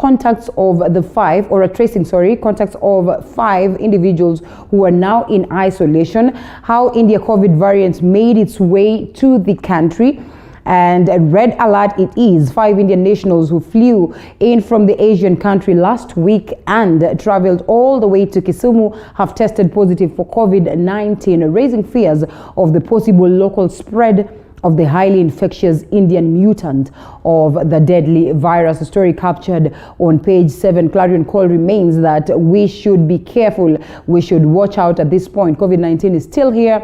contacts of the five, or a tracing, sorry, contacts of 5 individuals who are now in isolation, how India COVID variant made its way to the country. And a red alert it is. 5 Indian nationals who flew in from the Asian country last week and traveled all the way to Kisumu have tested positive for COVID-19, raising fears of the possible local spread of the highly infectious Indian mutant of the deadly virus. A story captured on page 7. Clarion call remains that we should be careful. We should watch out at this point. COVID-19 is still here.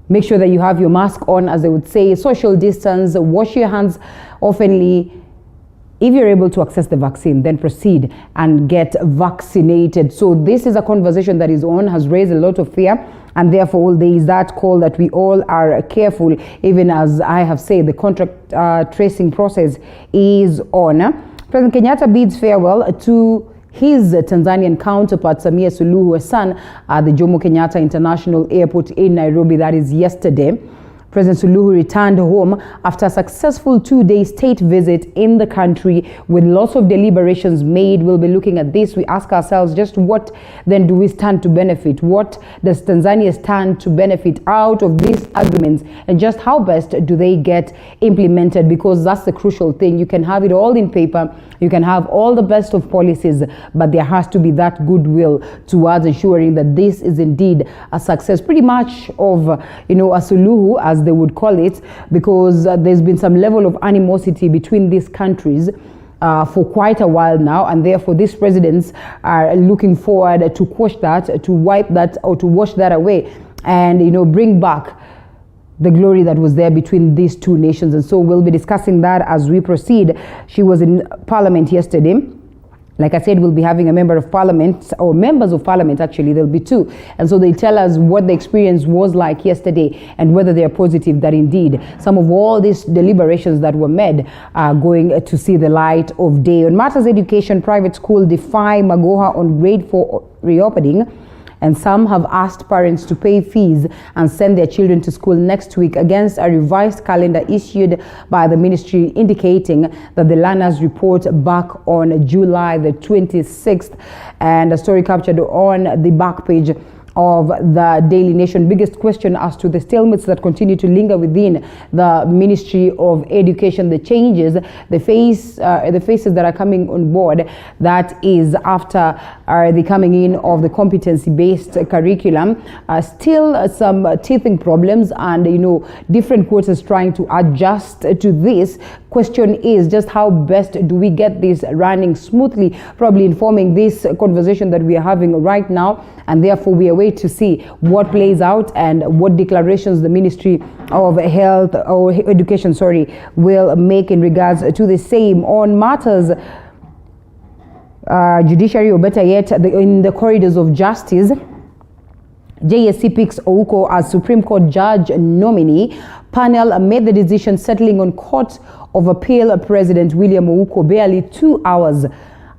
Make sure that you have your mask on, as they would say, social distance, wash your hands oftenly. If you're able to access the vaccine, then proceed and get vaccinated. So this is a conversation that is on, has raised a lot of fear, and therefore there is that call that we all are careful. Even as I have said, the contract tracing process is on. President Kenyatta bids farewell to his Tanzanian counterpart Samia Suluhu's son at the Jomo Kenyatta International Airport in Nairobi. That is yesterday. President Suluhu returned home after a successful 2-day state visit in the country with lots of deliberations made. We'll be looking at this. We ask ourselves, just what then do we stand to benefit? What does Tanzania stand to benefit out of these agreements? And just how best do they get implemented? Because that's the crucial thing. You can have it all in paper. You can have all the best of policies, but there has to be that goodwill towards ensuring that this is indeed a success. Pretty much of, a Suluhu, as they would call it, because there's been some level of animosity between these countries for quite a while now, and therefore these presidents are looking forward to quash that, to wipe that, or to wash that away, and bring back the glory that was there between these two nations. And so we'll be discussing that as we proceed. She was in Parliament yesterday. Like I said, we'll be having a member of parliament, or members of parliament actually, there'll be 2. And so they tell us what the experience was like yesterday and whether they are positive that indeed some of all these deliberations that were made are going to see the light of day. On matters education, private school defy Magoha on grade 4 reopening. And some have asked parents to pay fees and send their children to school next week against a revised calendar issued by the ministry, indicating that the learners report back on July the 26th. And a story captured on the back page of the Daily Nation. Biggest question as to the stalemates that continue to linger within the Ministry of Education, the changes, the faces that are coming on board. That is after the coming in of the competency-based curriculum. Still some teething problems, and different quarters trying to adjust to this. Question is just how best do we get this running smoothly, probably informing this conversation that we are having right now, and therefore we await to see what plays out and what declarations the Ministry of Health or Education, will make in regards to the same. On matters judiciary, or better yet, in the corridors of justice, JSC picks Ouko as Supreme Court judge nominee. Panel made the decision settling on Court of Appeal President William Ouko barely 2 hours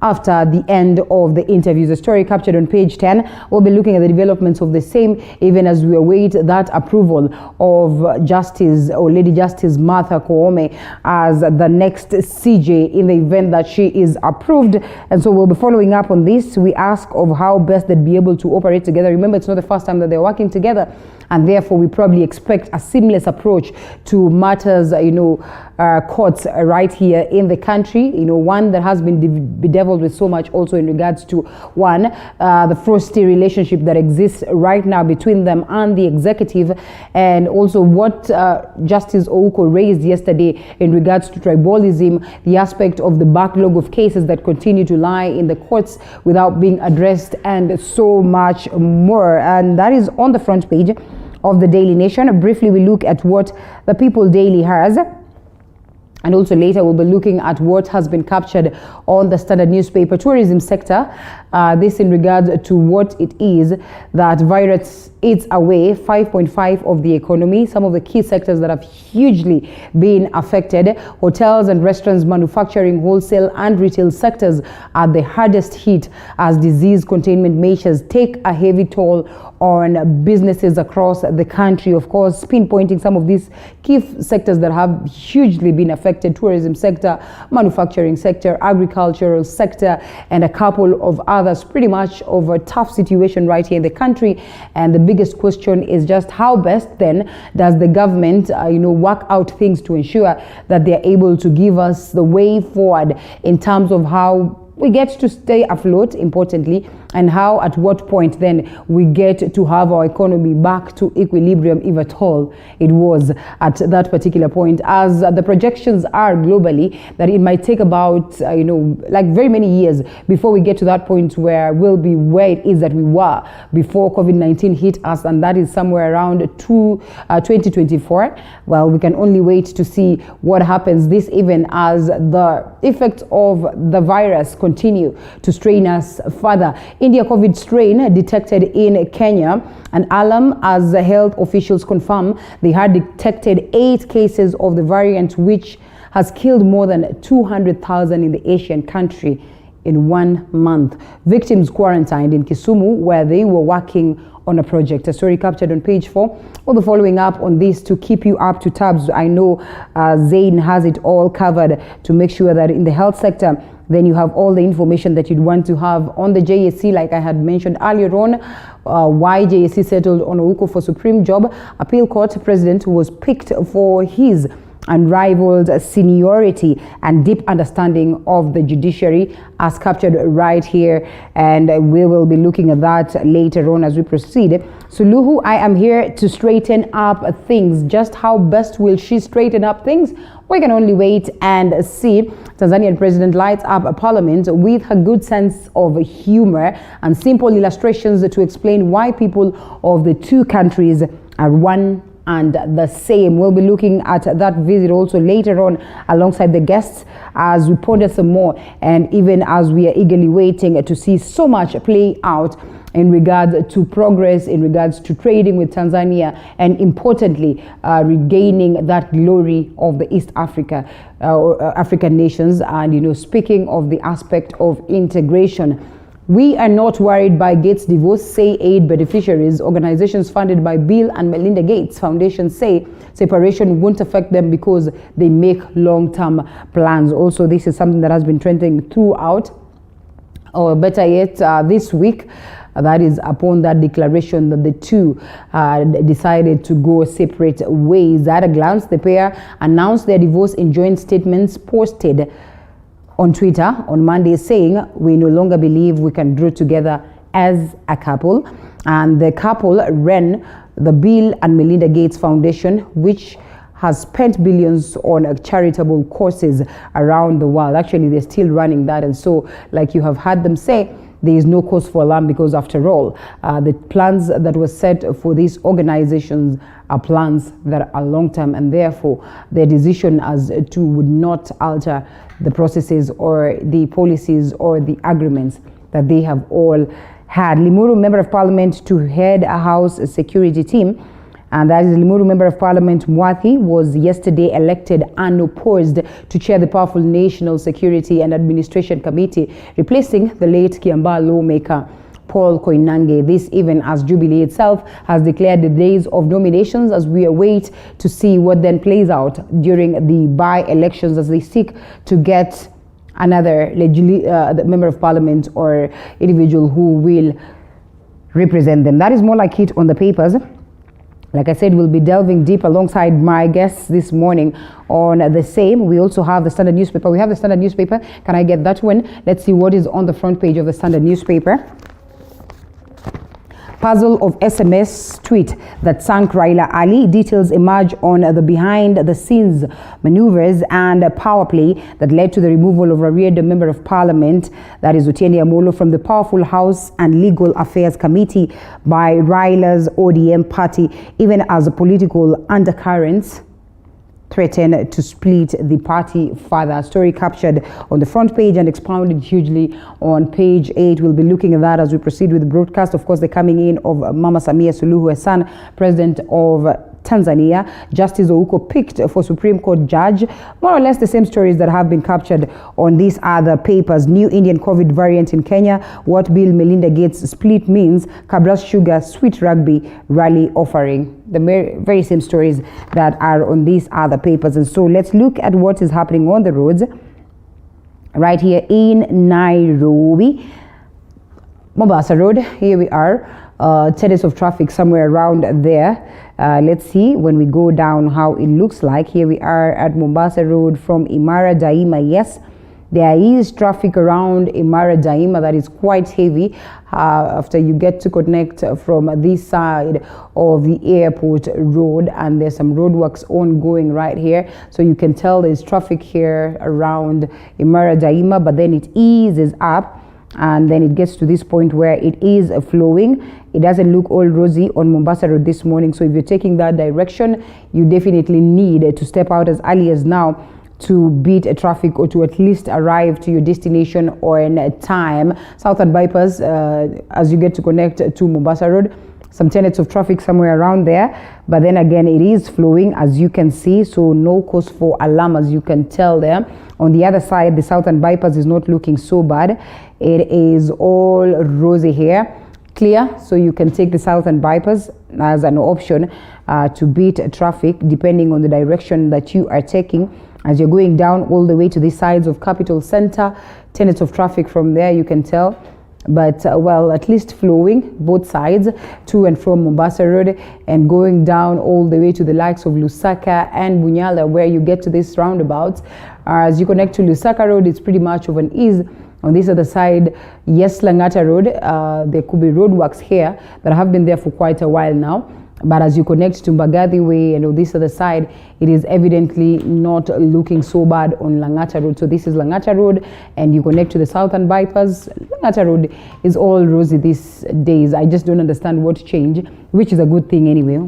after the end of the interviews. A story captured on page 10. We'll be looking at the developments of the same, even as we await that approval of Justice, or Lady Justice Martha Koome, as the next CJ in the event that she is approved. And so we'll be following up on this. We ask of how best they'd be able to operate together. Remember, it's not the first time that they're working together, and therefore we probably expect a seamless approach to matters, courts right here in the country. One that has been bedeviled with so much also in regards to the frosty relationship that exists right now between them and the executive, and also what Justice Ouko raised yesterday in regards to tribalism, the aspect of the backlog of cases that continue to lie in the courts without being addressed, and so much more. And that is on the front page of the Daily Nation. Briefly, we look at what the People Daily has. And also later we'll be looking at what has been captured on the Standard newspaper tourism sector. This in regard to what it is that virus eats away 5.5 of the economy. Some of the key sectors that have hugely been affected: hotels and restaurants, manufacturing, wholesale and retail sectors are the hardest hit as disease containment measures take a heavy toll on businesses across the country. Of course, pinpointing some of these key sectors that have hugely been affected: tourism sector, manufacturing sector, agricultural sector, and a couple of others. Pretty much of a tough situation right here in the country. And the biggest question is just how best then does the government work out things to ensure that they're able to give us the way forward in terms of how we get to stay afloat, importantly, and how at what point then we get to have our economy back to equilibrium, if at all it was at that particular point, as the projections are globally that it might take about very many years before we get to that point where we'll be where it is that we were before COVID-19 hit us, and that is somewhere around 2024. Well, we can only wait to see what happens, this even as the effects of the virus continue to strain us further. India COVID strain detected in Kenya, an alarm as the health officials confirm they had detected 8 cases of the variant, which has killed more than 200,000 in the Asian country in 1 month. Victims quarantined in Kisumu, where they were working on a project. A story captured on page 4. We'll be following up on this to keep you up to tabs. I know Zain has it all covered to make sure that in the health sector, then you have all the information that you'd want to have on the JSC, like I had mentioned earlier on. Why JSC settled on Ouko for Supreme Job Appeal Court president, who was picked for his unrivaled seniority and deep understanding of the judiciary, as captured right here, and we will be looking at that later on as we proceed. Suluhu, I am here to straighten up things. Just how best will she straighten up things? We can only wait and see. Tanzanian president lights up a parliament with her good sense of humor and simple illustrations to explain why people of the two countries are one and the same. We'll be looking at that visit also later on alongside the guests as we ponder some more, and even as we are eagerly waiting to see so much play out in regards to progress, in regards to trading with Tanzania, and importantly, regaining that glory of the East Africa, African nations. And, speaking of the aspect of integration, we are not worried by Gates' divorce, say aid beneficiaries. Organizations funded by Bill and Melinda Gates Foundation say separation won't affect them because they make long-term plans. Also, this is something that has been trending throughout, or better yet, this week. That is upon that declaration that the two decided to go separate ways. At a glance, the pair announced their divorce in joint statements posted on Twitter on Monday, saying, "We no longer believe we can grow together as a couple." And the couple ran the Bill and Melinda Gates Foundation, which has spent billions on charitable causes around the world. Actually, they're still running that. And so, like you have heard them say, there is no cause for alarm, because after all, the plans that were set for these organizations are plans that are long-term, and therefore their decision as to would not alter the processes or the policies or the agreements that they have all had. Limuru Member of Parliament to head a House security team, and that is Limuru Member of Parliament Mwathi, was yesterday elected unopposed to chair the powerful National Security and Administration Committee, replacing the late Kiambaa lawmaker Paul Koinange. This even as Jubilee itself has declared the days of nominations, as we await to see what then plays out during the by-elections as they seek to get another Member of Parliament or individual who will represent them. That is more like it on the papers. Like I said, we'll be delving deep alongside my guests this morning on the same. We also have the Standard newspaper. We have the Standard newspaper. Can I get that one? Let's see what is on the front page of the Standard newspaper. Puzzle of SMS tweet that sank Raila Ali. Details emerge on the behind-the-scenes maneuvers and power play that led to the removal of a reared Member of Parliament, that is Otiende Amolo, from the powerful House and Legal Affairs Committee by Raila's ODM party, even as the political undercurrents threaten to split the party further. Story captured on the front page and expounded hugely on page 8. We'll be looking at that as we proceed with the broadcast. Of course, the coming in of Mama Samia Suluhu Hassan, President of Tanzania. Justice Ouko picked for Supreme Court judge. More or less the same stories that have been captured on these other papers. New Indian COVID variant in Kenya. What Bill Melinda Gates split means. Kabra's Sugar Sweet Rugby rally offering. The very same stories that are on these other papers. And so let's look at what is happening on the roads right here in Nairobi. Mombasa Road, here we are. Tenets of traffic somewhere around there. Let's see when we go down how it looks like. Here we are at Mombasa Road from Imara Daima. Yes, there is traffic around Imara Daima that is quite heavy after you get to connect from this side of the airport road, and there's some roadworks ongoing right here. So you can tell there's traffic here around Imara Daima, but then it eases up. And then it gets to this point where it is flowing. It doesn't look all rosy on Mombasa Road this morning. So if you're taking that direction, you definitely need to step out as early as now to beat traffic or to at least arrive to your destination on time. Southern bypass, as you get to connect to Mombasa Road, some tenets of traffic somewhere around there, but then again it is flowing as you can see, so no cause for alarm as you can tell there. On the other side, the southern bypass is not looking so bad. It is all rosy here, clear, so you can take the southern bypass as an option to beat traffic depending on the direction that you are taking. As you're going down all the way to the sides of Capital Center, tenets of traffic from there you can tell. But well, at least flowing both sides to and from Mombasa Road, and going down all the way to the likes of Lusaka and Bunyala, where you get to this roundabout. As you connect to Lusaka Road, it's pretty much of an ease. On this other side, yes, Langata Road, there could be roadworks here that have been there for quite a while now. But as you connect to Mbagathi Way and on this other side, it is evidently not looking so bad on Langata Road. So this is Langata Road, and you connect to the southern bypass. Langata Road is all rosy these days. I just don't understand what changed, which is a good thing anyway,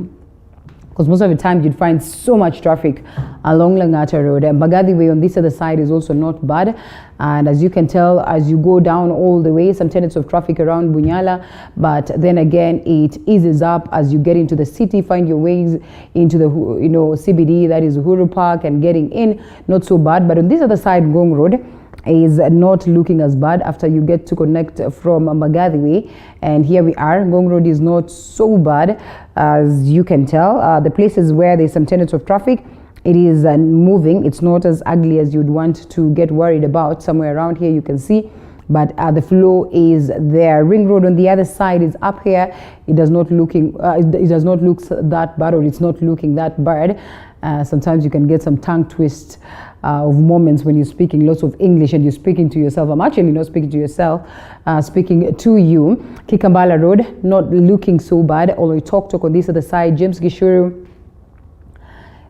because most of the time you'd find so much traffic along Langata Road. And Mbagathi Way on this other side is also not bad. And as you can tell, as you go down all the way, some tenets of traffic around Bunyala, but then again, it eases up as you get into the city, find your ways into the, CBD, that is Uhuru Park, and getting in, not so bad. But on this other side, Ngong Road is not looking as bad after you get to connect from Mbagathi Way. And here we are, Ngong Road is not so bad as you can tell. The places where there's some tenets of traffic, it is moving. It's not as ugly as you'd want to get worried about. Somewhere around here you can see, but the flow is there. Ring Road on the other side is up here. It does not looking. It does not look that bad, or it's not looking that bad. Sometimes you can get some tongue twist of moments when you're speaking lots of English and you're speaking to yourself. I'm actually not speaking to yourself, speaking to you. Kikambala Road, not looking so bad, although Tok on this other side. James Gishuru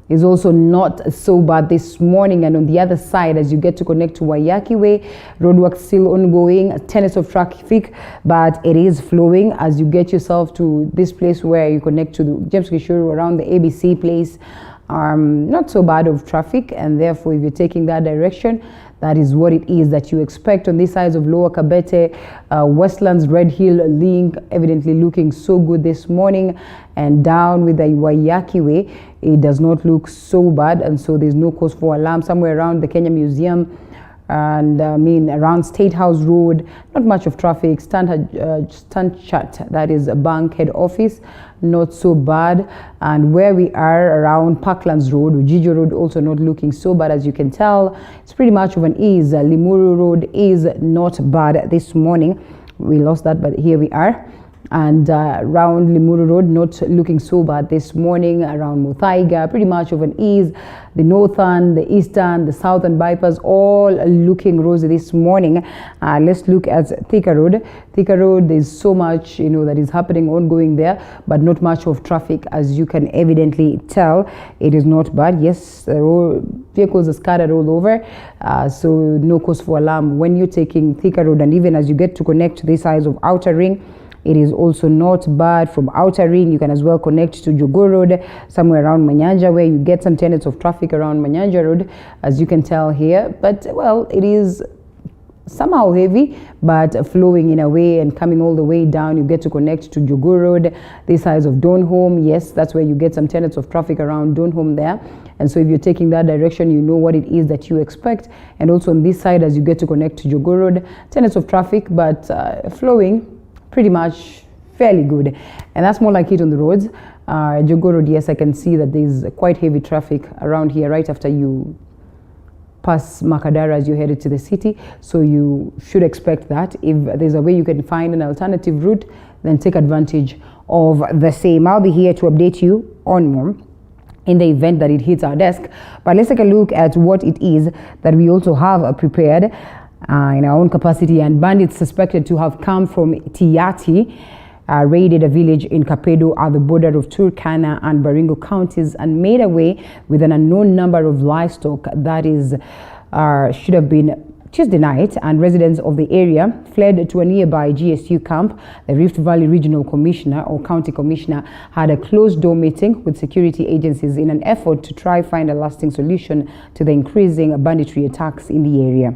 is also not so bad this morning. And on the other side, as you get to connect to Waiyaki Way, roadwork still ongoing, tenets of traffic, but it is flowing as you get yourself to this place where you connect to the James Gishuru around the ABC place. Not so bad of traffic, and therefore if you're taking that direction, that is what it is that you expect. On these sides of Lower Kabete, Westlands Red Hill link evidently looking so good this morning, and down with the Waiyaki Way, it does not look so bad, and so there's no cause for alarm. Somewhere around the Kenya Museum and around State House Road, not much of traffic. Stanchat, that is a bank head office, not so bad. And where we are around Parklands Road, Ujiji Road, also not looking so bad. As you can tell, it's pretty much of an ease. Limuru Road is not bad this morning. We lost that, but here we are. And around Limuru Road, not looking so bad this morning. Around Muthaiga, pretty much of an ease. The northern, the eastern, the southern bypass, all looking rosy this morning. Let's look at Thika Road. Thika Road, there's so much, that is happening ongoing there, but not much of traffic, as you can evidently tell. It is not bad. Yes, vehicles are scattered all over, so no cause for alarm when you're taking Thika Road. And even as you get to connect to the sides of Outer Ring, It is also not bad from Outer Ring. You can as well connect to Jogoo Road, somewhere around Manyanja, where you get some tenets of traffic around Manyanja Road, as you can tell here. But, well, it is somehow heavy, but flowing in a way and coming all the way down. You get to connect to Jogoo Road, this side of Donholm. Yes, that's where you get some tenets of traffic around Donholm there. And so if you're taking that direction, you know what it is that you expect. And also on this side, as you get to connect to Jogoo Road, tenets of traffic, but flowing pretty much fairly good. And that's more like it on the roads. Jogoo Road, yes, I can see that there's quite heavy traffic around here right after you pass Makadara as you headed to the city. So you should expect that. If there's a way you can find an alternative route, then take advantage of the same. I'll be here to update you on more in the event that it hits our desk. But let's take a look at what it is that we also have prepared in our own capacity. And bandits suspected to have come from Tiati raided a village in Kapedo at the border of Turkana and Baringo counties and made away with an unknown number of livestock that is should have been Tuesday night, and residents of the area fled to a nearby GSU camp. The Rift Valley Regional Commissioner or County Commissioner had a closed-door meeting with security agencies in an effort to try find a lasting solution to the increasing banditry attacks in the area.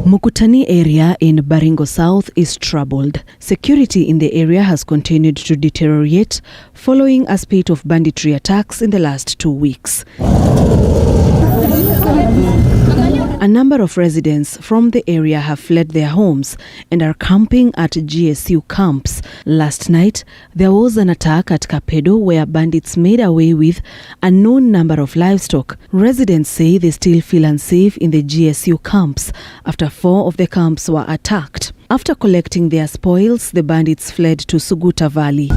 Mukutani area in Baringo South is troubled. Security in the area has continued to deteriorate following a spate of banditry attacks in the last 2 weeks. A number of residents from the area have fled their homes and are camping at GSU camps. Last night, there was an attack at Kapedo where bandits made away with a known number of livestock. Residents say they still feel unsafe in the GSU camps after 4 of the camps were attacked. After collecting their spoils, the bandits fled to Suguta Valley.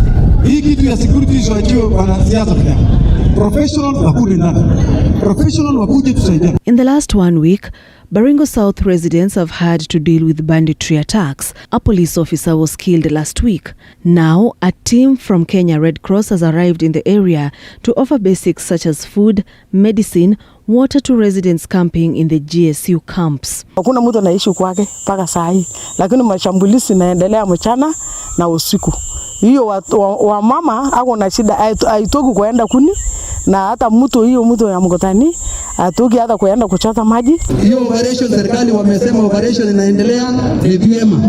In the last 1 week, Baringo South residents have had to deal with banditry attacks. A police officer was killed last week. Now, a team from Kenya Red Cross has arrived in the area to offer basics such as food, medicine, water to residents camping in the GSU camps. Hakuna mtu anaishi kwake mpaka saa hii, lakini mashambulizi yanaendelea mchana na usiku. Hiyo wa mama ako na shida, haitoki kuenda kuni, na hata mtu ya Mkotani atoki hata kuenda kuchota maji. Hiyo operation serikali wamesema operation inaendelea ni vyema.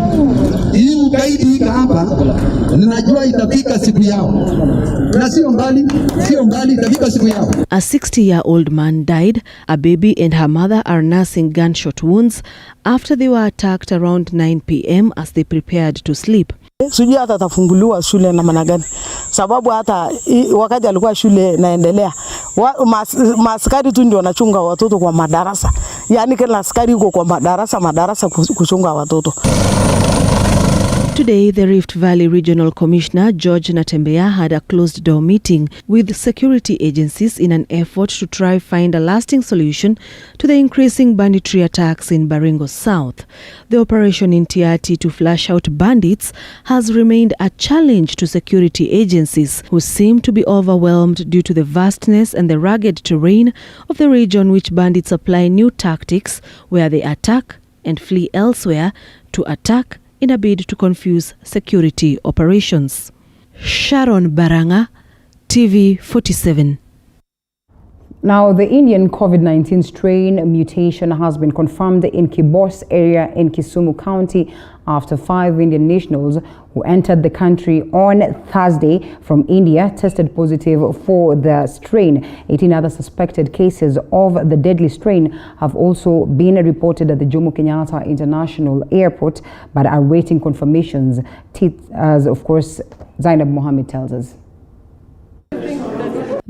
Hii ukaidi hapa ninajua itafika siku yao. Na sio mbali itafika siku yao. A 60-year-old man died. A baby and her mother are nursing gunshot wounds after they were attacked around 9 p.m. as they prepared to sleep. Sijui hata atafunguliwa shule na maana gani, sababu hata wakati alikuwa shule naendelea maaskari tu ndio wanachunga watoto kwa madarasa. Yani kila askari yuko kwa madarasa kuchunga watoto. Today, the Rift Valley Regional Commissioner George Natembeya had a closed-door meeting with security agencies in an effort to try find a lasting solution to the increasing banditry attacks in Baringo South. The operation in Tiati to flush out bandits has remained a challenge to security agencies, who seem to be overwhelmed due to the vastness and the rugged terrain of the region, which bandits apply new tactics where they attack and flee elsewhere to attack in a bid to confuse security operations. Sharon Baranga, TV 47. Now, the Indian COVID-19 strain mutation has been confirmed in Kibos area in Kisumu County after 5 Indian nationals who entered the country on Thursday from India tested positive for the strain. 18 other suspected cases of the deadly strain have also been reported at the Jomo Kenyatta International Airport, but are waiting confirmations, as of course Zainab Mohammed tells us.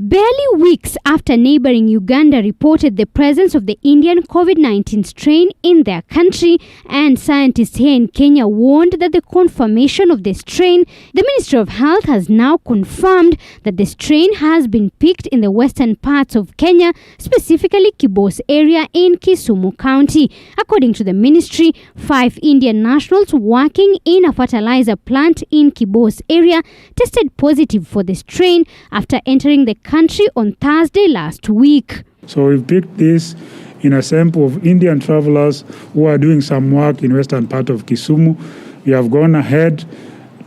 Barely weeks after neighboring Uganda reported the presence of the Indian COVID-19 strain in their country, and scientists here in Kenya warned that the confirmation of the strain, the Ministry of Health has now confirmed that the strain has been picked in the western parts of Kenya, specifically Kibos area in Kisumu County. According to the ministry, 5 Indian nationals working in a fertilizer plant in Kibos area tested positive for the strain after entering the country on Thursday last week. So we've picked this in a sample of Indian travelers who are doing some work in western part of Kisumu. We have gone ahead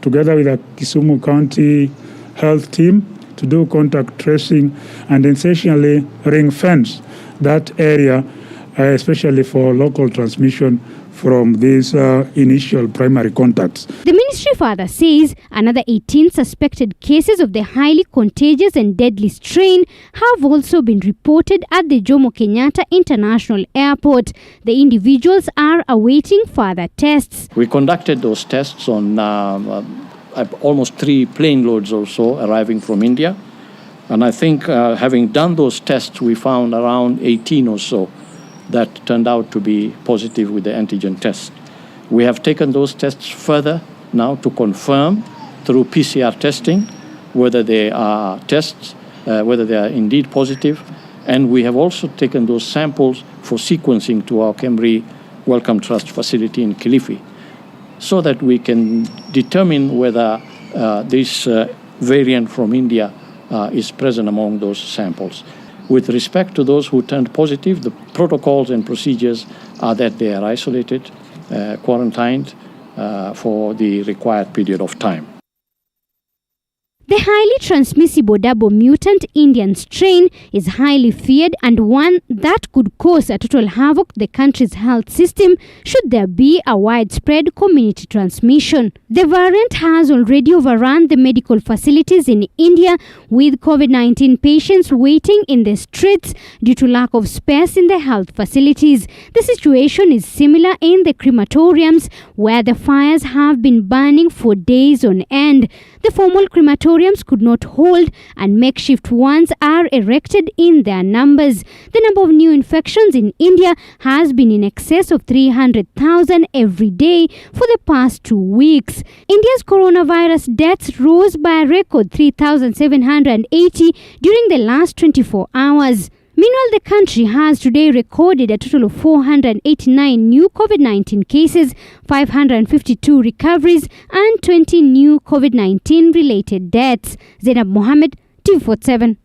together with the Kisumu County health team to do contact tracing and essentially ring fence that area, especially for local transmission from these initial primary contacts. The ministry further says another 18 suspected cases of the highly contagious and deadly strain have also been reported at the Jomo Kenyatta International Airport. The individuals are awaiting further tests. We conducted those tests on almost 3 plane loads or so arriving from India. And I think having done those tests, we found around 18 or so that turned out to be positive with the antigen test. We have taken those tests further now to confirm through PCR testing whether they are tests, whether they are indeed positive. And we have also taken those samples for sequencing to our Kemri Wellcome Trust facility in Kilifi so that we can determine whether this variant from India is present among those samples. With respect to those who turned positive, the protocols and procedures are that they are isolated, quarantined for the required period of time. The highly transmissible double mutant Indian strain is highly feared and one that could cause a total havoc to the country's health system should there be a widespread community transmission. The variant has already overrun the medical facilities in India, with COVID-19 patients waiting in the streets due to lack of space in the health facilities. The situation is similar in the crematoriums, where the fires have been burning for days on end. The formal crematoriums could not hold, and makeshift ones are erected in their numbers. The number of new infections in India has been in excess of 300,000 every day for the past 2 weeks. India's coronavirus deaths rose by a record 3,780 during the last 24 hours. Meanwhile, the country has today recorded a total of 489 new COVID-19 cases, 552 recoveries, and 20 new COVID-19 related deaths. Zainab Mohammed, TV47.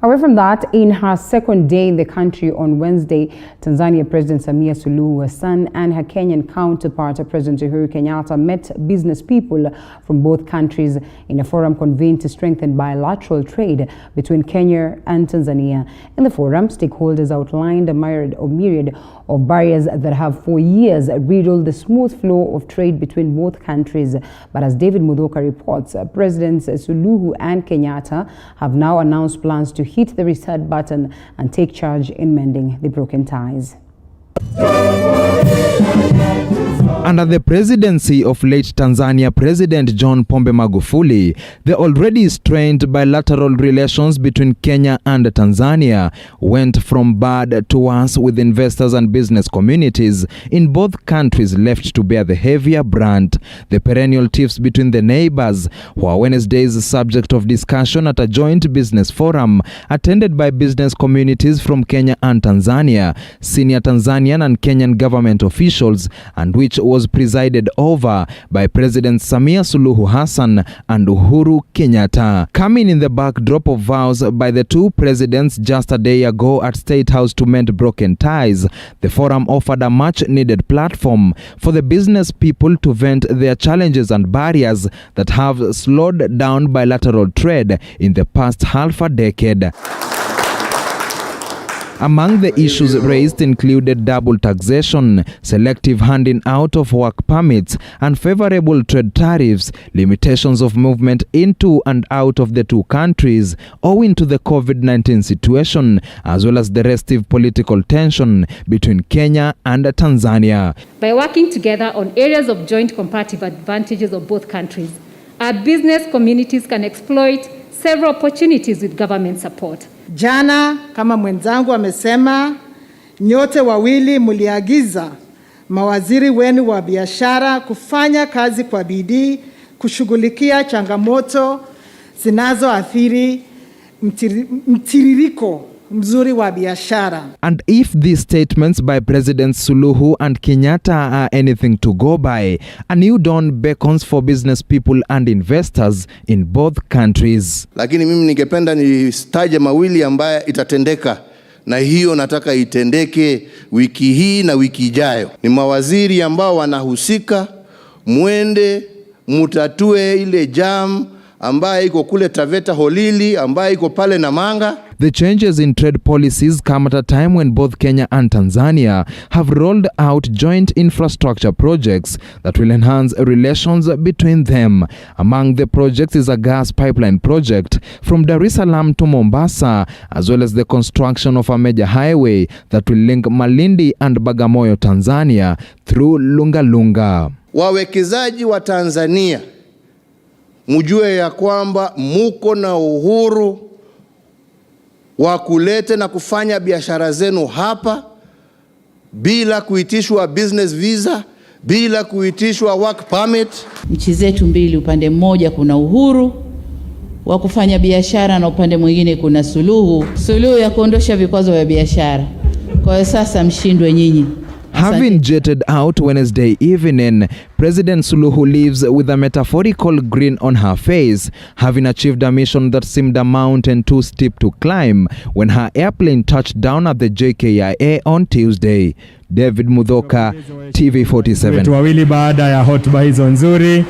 Away from that, in her second day in the country on Wednesday, Tanzania President Samia Suluhu Hassan and her Kenyan counterpart, President Uhuru Kenyatta, met business people from both countries in a forum convened to strengthen bilateral trade between Kenya and Tanzania. In the forum, stakeholders outlined a myriad of barriers that have for years riddled the smooth flow of trade between both countries. But as David Mudhoka reports, Presidents Suluhu and Kenyatta have now announced plans to hit the reset button and take charge in mending the broken ties. Under the presidency of late Tanzania President John Pombe Magufuli, the already strained bilateral relations between Kenya and Tanzania went from bad to worse, with investors and business communities in both countries left to bear the heavier brunt. The perennial tiffs between the neighbors were Wednesday's subject of discussion at a joint business forum attended by business communities from Kenya and Tanzania, senior Tanzanian and Kenyan government officials, and which was presided over by President Samia Suluhu Hassan and Uhuru Kenyatta. Coming in the backdrop of vows by the two presidents just a day ago at State House to mend broken ties, the forum offered a much-needed platform for the business people to vent their challenges and barriers that have slowed down bilateral trade in the past half a decade. Among the issues raised included double taxation, selective handing out of work permits, unfavorable trade tariffs, limitations of movement into and out of the two countries owing to the COVID-19 situation, as well as the restive political tension between Kenya and Tanzania. By working together on areas of joint comparative advantages of both countries, our business communities can exploit several opportunities with government support. Jana kama mwenzangu amesema, nyote wawili mliagiza mawaziri wenu wa biashara kufanya kazi kwa bidii kushughulikia changamoto zinazoathiri mtiririko mzuri wa biashara. And if these statements by President Suluhu and Kenyatta are anything to go by, a new dawn beckons for business people and investors in both countries. Lakini mimi ningependa nistaje mawili ambaye itatendeka, na hiyo nataka itendeke wiki hii na wiki ijayo. Ni mawaziri ambao wanahusika, mwende mutatue ile jam ambaye iko kule Taveta Holili, ambaye iko pale Namanga. The changes in trade policies come at a time when both Kenya and Tanzania have rolled out joint infrastructure projects that will enhance relations between them. Among the projects is a gas pipeline project from Dar es Salaam to Mombasa, as well as the construction of a major highway that will link Malindi and Bagamoyo, Tanzania, through Lungalunga. Wawekezaji wa Tanzania, mjue ya kwamba muko na uhuru wa kulete na kufanya biashara zenu hapa bila kuitishwa business visa, bila kuitishwa work permit. Nchi zetu mbili, upande mmoja kuna uhuru wa kufanya biashara na upande mwingine kuna suluhu ya kuondosha vikwazo vya biashara. Kwa hiyo sasa mshindwe nyinyi. Having jetted out Wednesday evening, President Suluhu leaves with a metaphorical grin on her face, having achieved a mission that seemed a mountain too steep to climb when her airplane touched down at the JKIA on Tuesday. David Mudhoka, TV47. Wawili baada ya hotuba hizo nzuri.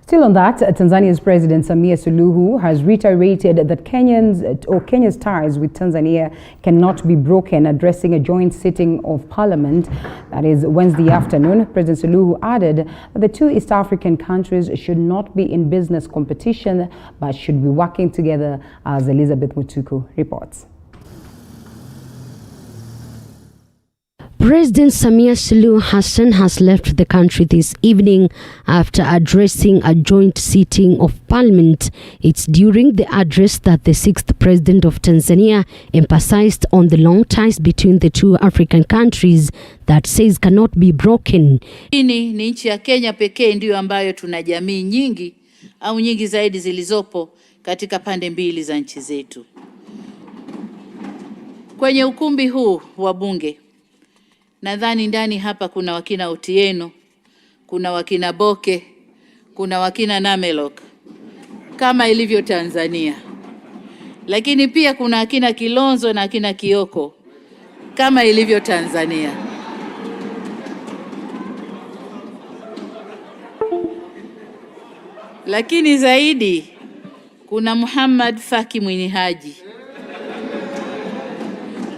Still on that, Tanzania's President Samia Suluhu has reiterated that Kenya's ties with Tanzania cannot be broken, addressing a joint sitting of Parliament that is Wednesday afternoon. President Suluhu added that the two East African countries should not be in business competition but should be working together, as Elizabeth Mutuku reports. President Samia Suluhu Hassan has left the country this evening after addressing a joint sitting of Parliament. It's during the address that the 6th President of Tanzania emphasized on the long ties between the two African countries that says cannot be broken. Ni nchi ya Kenya pekee ndio ambayo tuna jamii nyingi au nyingi zaidi zilizopo katika pande mbili za nchi zetu. Kwenye ukumbi huu wa bunge, nadhani ndani hapa kuna wakina Otieno, kuna wakina Boke, kuna wakina Namelok kama ilivyo Tanzania. Lakini pia kuna wakina Kilonzo na wakina Kioko kama ilivyo Tanzania. Lakini zaidi kuna Muhammad Faki Mwini Haji.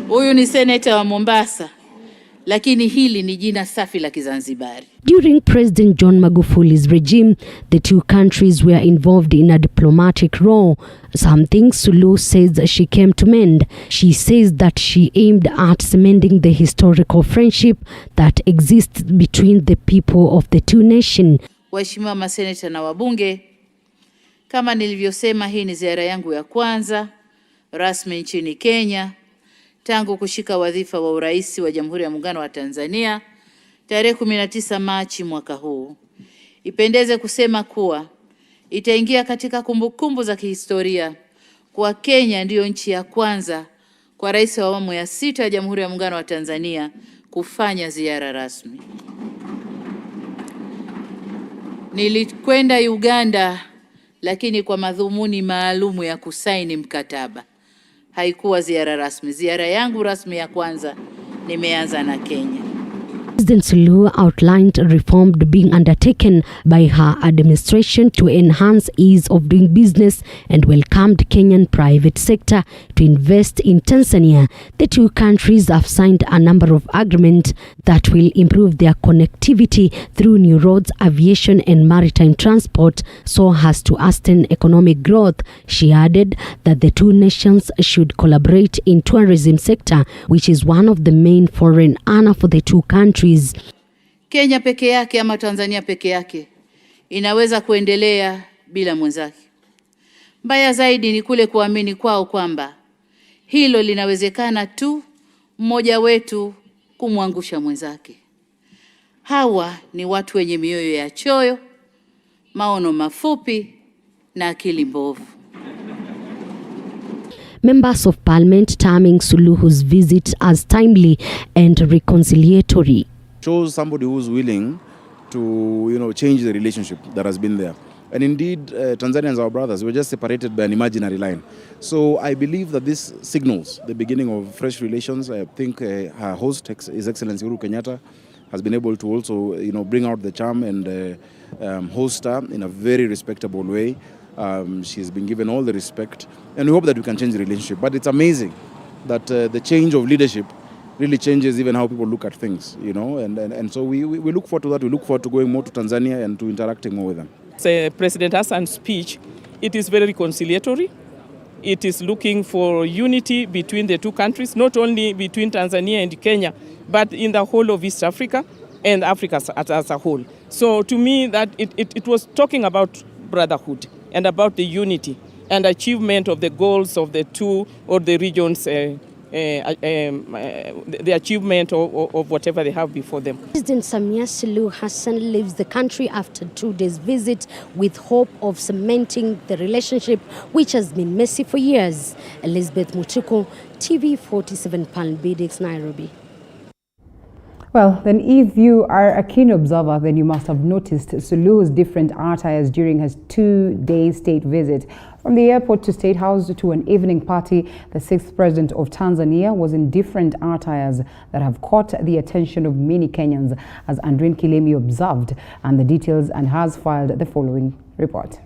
Huyu ni seneta wa Mombasa. Lakini hili ni jina safi la Kizanzibari. During President John Magufuli's regime, the two countries were involved in a diplomatic row, something Suluhu says she came to mend. She says that she aimed at cementing the historical friendship that exists between the people of the two nations. Waheshimiwa maseneta na wabunge, kama nilivyosema, hii ni ziara yangu ya kwanza rasmi nchini Kenya tangu kushika wadhifa wa urais wa Jamhuri ya Muungano wa Tanzania tarehe 19 Machi mwaka huu. Ipendeze kusema kuwa itaingia katika kumbukumbu za kihistoria kwa Kenya ndiyo nchi ya kwanza kwa rais wa awamu ya 6 ya Jamhuri ya Muungano wa Tanzania kufanya ziara rasmi. Nilikwenda Uganda lakini kwa madhumuni maalumu ya kusaini mkataba. Haikuwa ziara rasmi. Ziara yangu rasmi ya kwanza nimeanza na Kenya. President Suluhu outlined reforms being undertaken by her administration to enhance ease of doing business and welcomed Kenyan private sector to invest in Tanzania. The two countries have signed a number of agreements that will improve their connectivity through new roads, aviation and maritime transport so as to hasten economic growth. She added that the two nations should collaborate in tourism sector, which is one of the main foreign earner for the two countries. Kenya peke yake ama Tanzania peke yake inaweza kuendelea bila mwenzake. Mbaya zaidi ni kule kuamini kwao kwamba hilo linawezekana tu mmoja wetu kumwangusha mwenzake. Hawa ni watu wenye mioyo ya choyo, maono mafupi na akili mbovu. Members of Parliament terming Suluhu's visit as timely and reconciliatory. Shows somebody who's willing to, change the relationship that has been there. And indeed, Tanzanians, our brothers, were just separated by an imaginary line. So I believe that this signals the beginning of fresh relations. I think her host, His Excellency Uhuru Kenyatta, has been able to also, bring out the charm and host her in a very respectable way. She's been given all the respect, and we hope that we can change the relationship. But it's amazing that the change of leadership really changes even how people look at things, and so we look forward to that. We look forward to going more to Tanzania and to interacting more with them. President Hassan's speech, it is very reconciliatory. It is looking for unity between the two countries, not only between Tanzania and Kenya, but in the whole of East Africa and Africa as a whole. So to me, that it was talking about brotherhood and about the unity and achievement of the goals of the two or the regions, the achievement of whatever they have before them. President Samia Suluhu Hassan leaves the country after 2 days visit with hope of cementing the relationship which has been messy for years. Elizabeth Mutuku, TV47 Palm Beach, Nairobi. Well, then if you are a keen observer, then you must have noticed Suluhu's different attires during his 2-day state visit. From the airport to State House to an evening party, the 6th president of Tanzania was in different attires that have caught the attention of many Kenyans, as Andrin Kilemi observed, and the details and has filed the following report.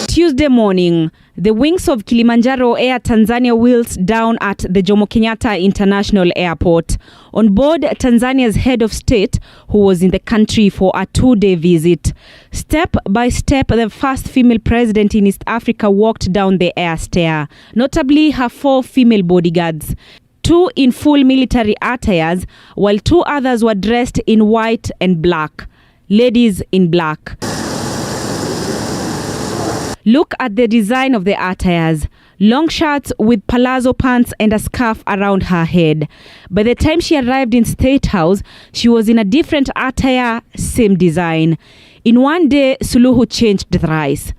Tuesday morning, the wings of Kilimanjaro Air Tanzania wheels down at the Jomo Kenyatta International Airport. On board, Tanzania's head of state, who was in the country for a 2-day visit. Step by step, the first female president in East Africa walked down the air stair, notably her 4 female bodyguards. 2 in full military attires, while 2 others were dressed in white and black. Ladies in black. Look at the design of the attires. Long shirts with palazzo pants and a scarf around her head. By the time she arrived in State House, she was in a different attire, same design. In one day, Suluhu changed thrice.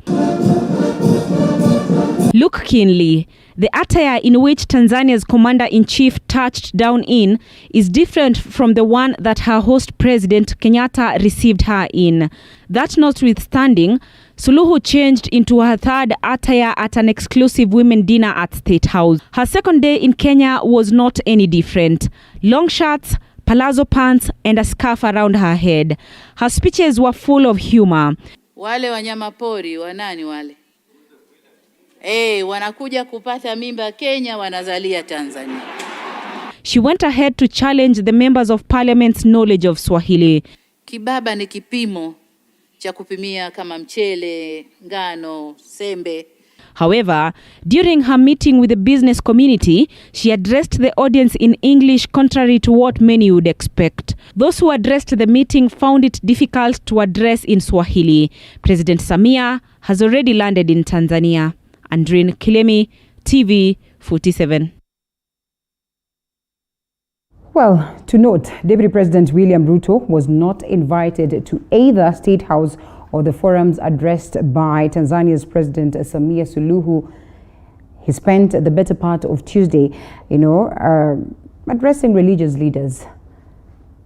Look keenly. The attire in which Tanzania's commander-in-chief touched down in is different from the one that her host President Kenyatta received her in. That notwithstanding, Suluhu changed into her 3rd attire at an exclusive women dinner at State House. Her 2nd day in Kenya was not any different. Long shirts, palazzo pants, and a scarf around her head. Her speeches were full of humor. Wale wanyama pori wanani wale? Wanakuja kupata mimba Kenya, wanazalia Tanzania. She went ahead to challenge the members of parliament's knowledge of Swahili. Kibaba ni kipimo cha kupimia kama mchele, ngano, sembe. However, during her meeting with the business community, she addressed the audience in English contrary to what many would expect. Those who addressed the meeting found it difficult to address in Swahili. President Samia has already landed in Tanzania. Andrin Kilemi, TV47. Well, to note, Deputy President William Ruto was not invited to either State House or the forums addressed by Tanzania's President Samia Suluhu. He spent the better part of Tuesday, addressing religious leaders.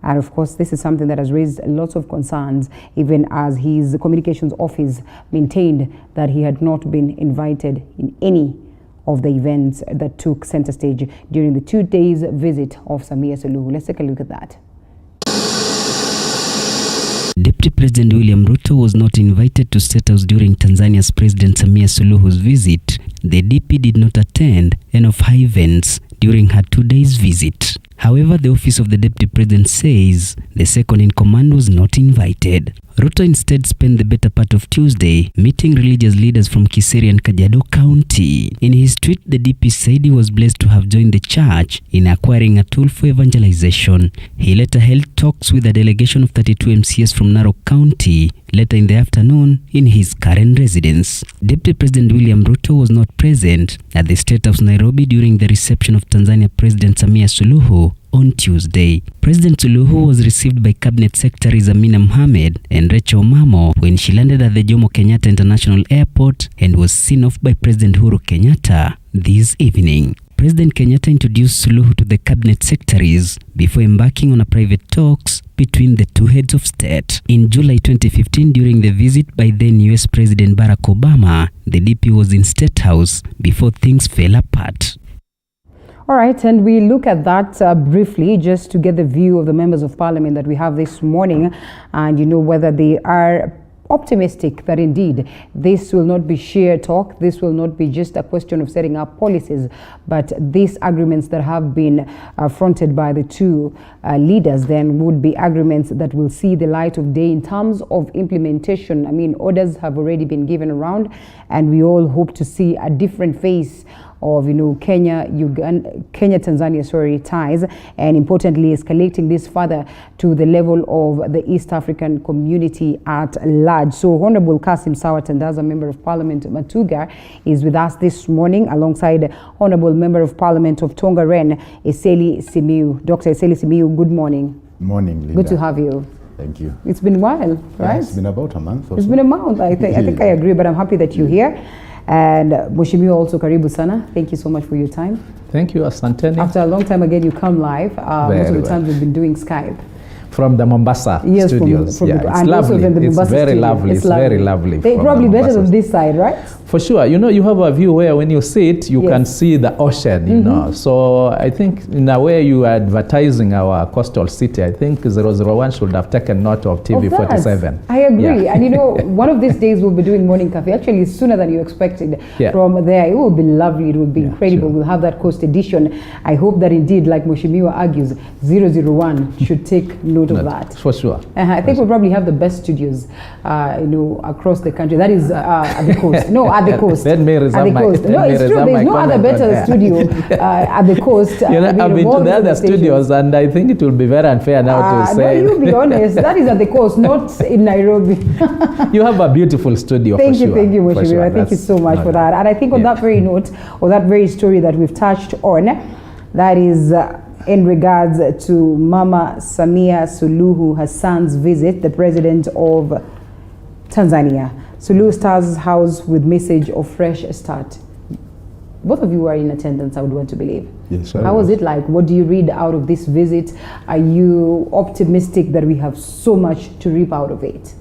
And of course, this is something that has raised lots of concerns, even as his communications office maintained that he had not been invited in any of the events that took center stage during the 2 days visit of Samia Suluhu. Let's take a look at that. Deputy President William Ruto was not invited to State House during Tanzania's President Samia Suluhu's visit. The DP did not attend any of her events during her 2 days visit. However, the office of the Deputy President says the second in command was not invited. Ruto instead spent the better part of Tuesday meeting religious leaders from Kiseri and Kajiado County. In his tweet, the DP said he was blessed to have joined the church in acquiring a tool for evangelization. He later held talks with a delegation of 32 MCs from Narok County later in the afternoon in his current residence. Deputy President William Ruto was not present at the State House Nairobi during the reception of Tanzania President Samia Suluhu on Tuesday. President Suluhu was received by Cabinet Secretaries Amina Mohamed and Rachel Mamo when she landed at the Jomo Kenyatta International Airport and was seen off by President Uhuru Kenyatta this evening. President Kenyatta introduced Suluhu to the Cabinet Secretaries before embarking on a private talks between the two heads of state. In July 2015, during the visit by then US President Barack Obama, the DP was in State House before things fell apart. All right, and we look at that briefly just to get the view of the members of parliament that we have this morning, and whether they are optimistic that indeed this will not be sheer talk, this will not be just a question of setting up policies, but these agreements that have been fronted by the two leaders then would be agreements that will see the light of day in terms of implementation. I mean, orders have already been given around, and we all hope to see a different face of Kenya-Tanzania ties, and importantly escalating this further to the level of the East African community at large. So Honorable Kasim Sawa Tandaza, Member of Parliament Matuga, is with us this morning alongside Honorable Member of Parliament of Tongaren, Eseli Simiu. Dr. Eseli Simiu, good morning. Morning, Linda. Good to have you. Thank you. It's been a while, right? Yeah, it's been about a month or It's so. been a month. I think I agree, but I'm happy that you're here. And Mheshimiwa also karibu sana. Thank you so much for your time. Thank you, asanteni. After a long time again, you come live. Most of the time we've been doing Skype. From the Mombasa studios. From it's lovely. It's very lovely. It's very lovely. They're probably better than this side, right? For sure. You have a view where when you sit, you can see the ocean, you know. So I think in a way you are advertising our coastal city. I think 001 should have taken note of TV47. I agree. Yeah. And one of these days we'll be doing morning cafe, actually sooner than you expected. From there, it will be lovely. It will be incredible. Sure. We'll have that coast edition. I hope that indeed, like Mheshimiwa argues, 001 should take note of that. For sure. I think we'll probably have the best studios, across the country. That is at the coast. No, at the coast. Let me reserve No, it's true. There's no other better studio at the coast. I've been to the other studios, and I think it will be very unfair now to say. No, you be honest. That is at the coast, not in Nairobi. You have a beautiful studio. Thank you, Mheshimiwa. Sure. Thank you so much for that. And I think on that very note, or that very story that we've touched on, that is in regards to Mama Samia Suluhu Hassan's visit, the president of Tanzania. Suluhu starts house with message of fresh start. Both of you were in attendance, I would want to believe. Yes, How was it like? What do you read out of this visit? Are you optimistic that we have so much to reap out of it?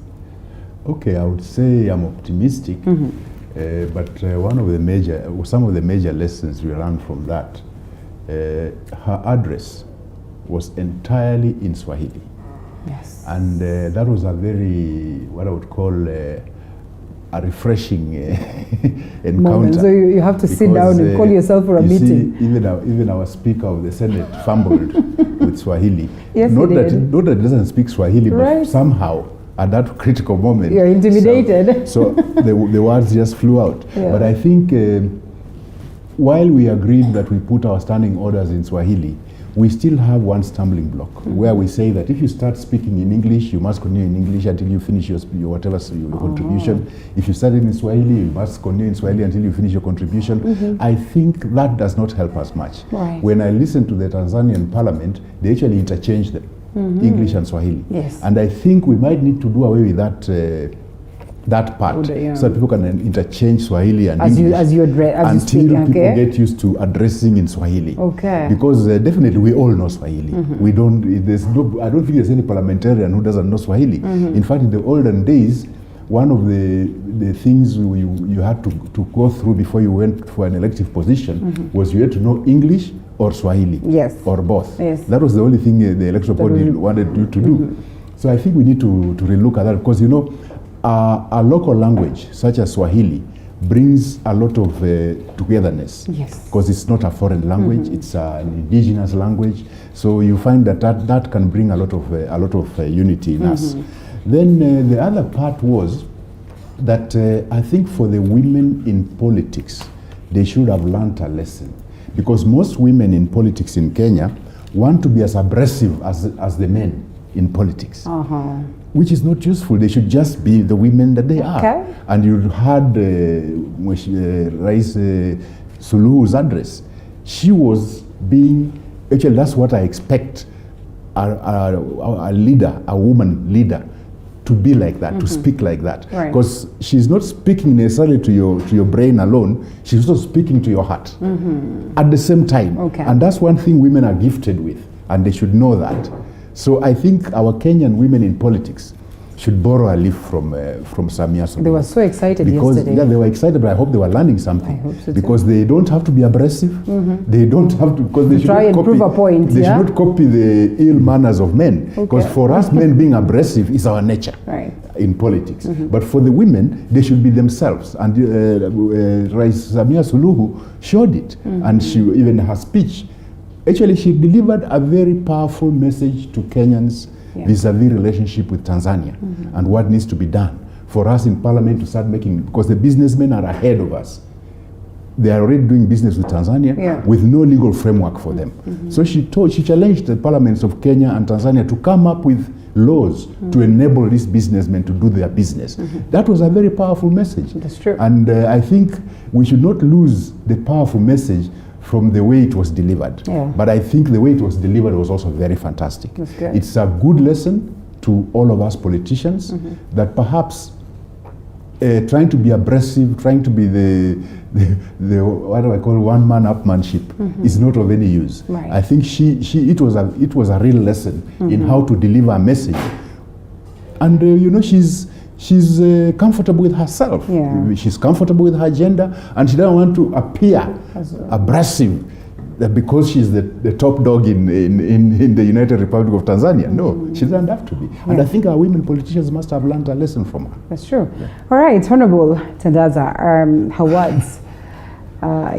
Okay, I would say I'm optimistic, but some of the major lessons we learned from that, her address was entirely in Swahili. Yes. And that was a very, what I would call a refreshing encounter. Moment. So you have to sit down and call yourself for a meeting. See, even our Speaker of the Senate fumbled with Swahili. Yes, not that he doesn't speak Swahili, but somehow at that critical moment, you're intimidated. So the words just flew out. Yeah. But I think while we agreed that we put our standing orders in Swahili, we still have one stumbling block where we say that if you start speaking in English, you must continue in English until you finish your contribution. If you started in Swahili, you must continue in Swahili until you finish your contribution. I think that does not help us much. Right. When I listen to the Tanzanian parliament, they actually interchange them, English and Swahili. Yes. And I think we might need to do away with that part, so that people can interchange Swahili and English until people get used to addressing in Swahili. Okay. Because definitely we all know Swahili. We don't. I don't think there's any parliamentarian who doesn't know Swahili. In fact, in the olden days, one of the things you had to go through before you went for an elective position was you had to know English or Swahili. Yes. Or both. Yes. That was the only thing the electoral body wanted you to do. So I think we need to relook at that, because a local language such as Swahili brings a lot of togetherness. Yes. Because it's not a foreign language; it's an indigenous language. So you find that can bring a lot of unity in us. Then the other part was that I think for the women in politics, they should have learnt a lesson. Because most women in politics in Kenya want to be as aggressive as the men in politics, which is not useful. They should just be the women that they are. And you heard Rais Suluhu's address. She was being, actually that's what I expect a leader, a woman leader, to be like that, to speak like that. Because she's not speaking necessarily to your brain alone, she's also speaking to your heart at the same time. And that's one thing women are gifted with, and they should know that. So I think our Kenyan women in politics should borrow a leaf from Samia Suluhu. They were so excited yesterday. Yeah, they were excited, but I hope they were learning something. I hope so because they don't have to be abrasive. They don't have to, because they should try and prove a point. They should not copy the ill manners of men. Because for us, men being abrasive is our nature in politics. But for the women, they should be themselves. And Rais Samia Suluhu showed it. And she, even her speech, actually she delivered a very powerful message to Kenyans vis-a-vis relationship with Tanzania and what needs to be done for us in parliament to start making, because the businessmen are ahead of us. They are already doing business with Tanzania with no legal framework for them. So she challenged the parliaments of Kenya and Tanzania to come up with laws to enable these businessmen to do their business. That was a very powerful message. That's true. And I think we should not lose the powerful message from the way it was delivered. But I think the way it was delivered was also very fantastic. It's a good lesson to all of us politicians that perhaps trying to be abrasive, trying to be the what do I call one-man upmanship is not of any use. I think it was a real lesson in how to deliver a message. And you know, she's comfortable with herself. She's comfortable with her gender, and she doesn't want to appear abrasive that because she's the top dog in the United Republic of Tanzania. No, she doesn't have to be. And I think our women politicians must have learned a lesson from her. That's true. All right, Honorable Tandaza, her words.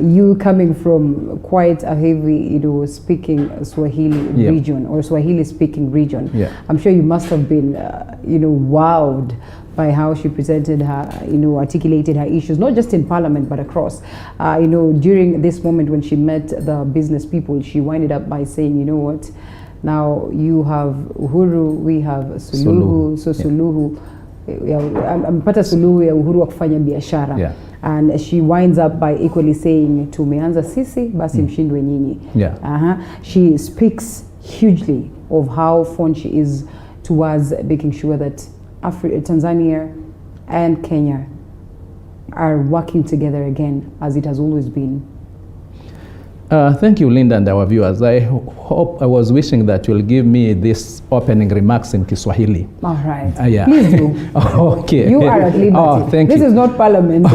You coming from quite a heavy, speaking Swahili region or Swahili speaking region. I'm sure you must have been, wowed by how she presented her, articulated her issues, not just in parliament, but across. During this moment when she met the business people, she winded up by saying, you know what, now you have Uhuru, we have Suluhu. So Suluhu, ampata Suluhu ya Uhuru wa kufanya biashara. And she winds up by equally saying, tumeanza sisi, basi mshindwe nyinyi. She speaks hugely of how fond she is towards making sure that Tanzania and Kenya are working together again, as it has always been. Thank you, Linda, and our viewers. I was wishing that you'll give me this opening remarks in Kiswahili. All right. Please do. Okay. You are at liberty. Thank you. This is not parliament.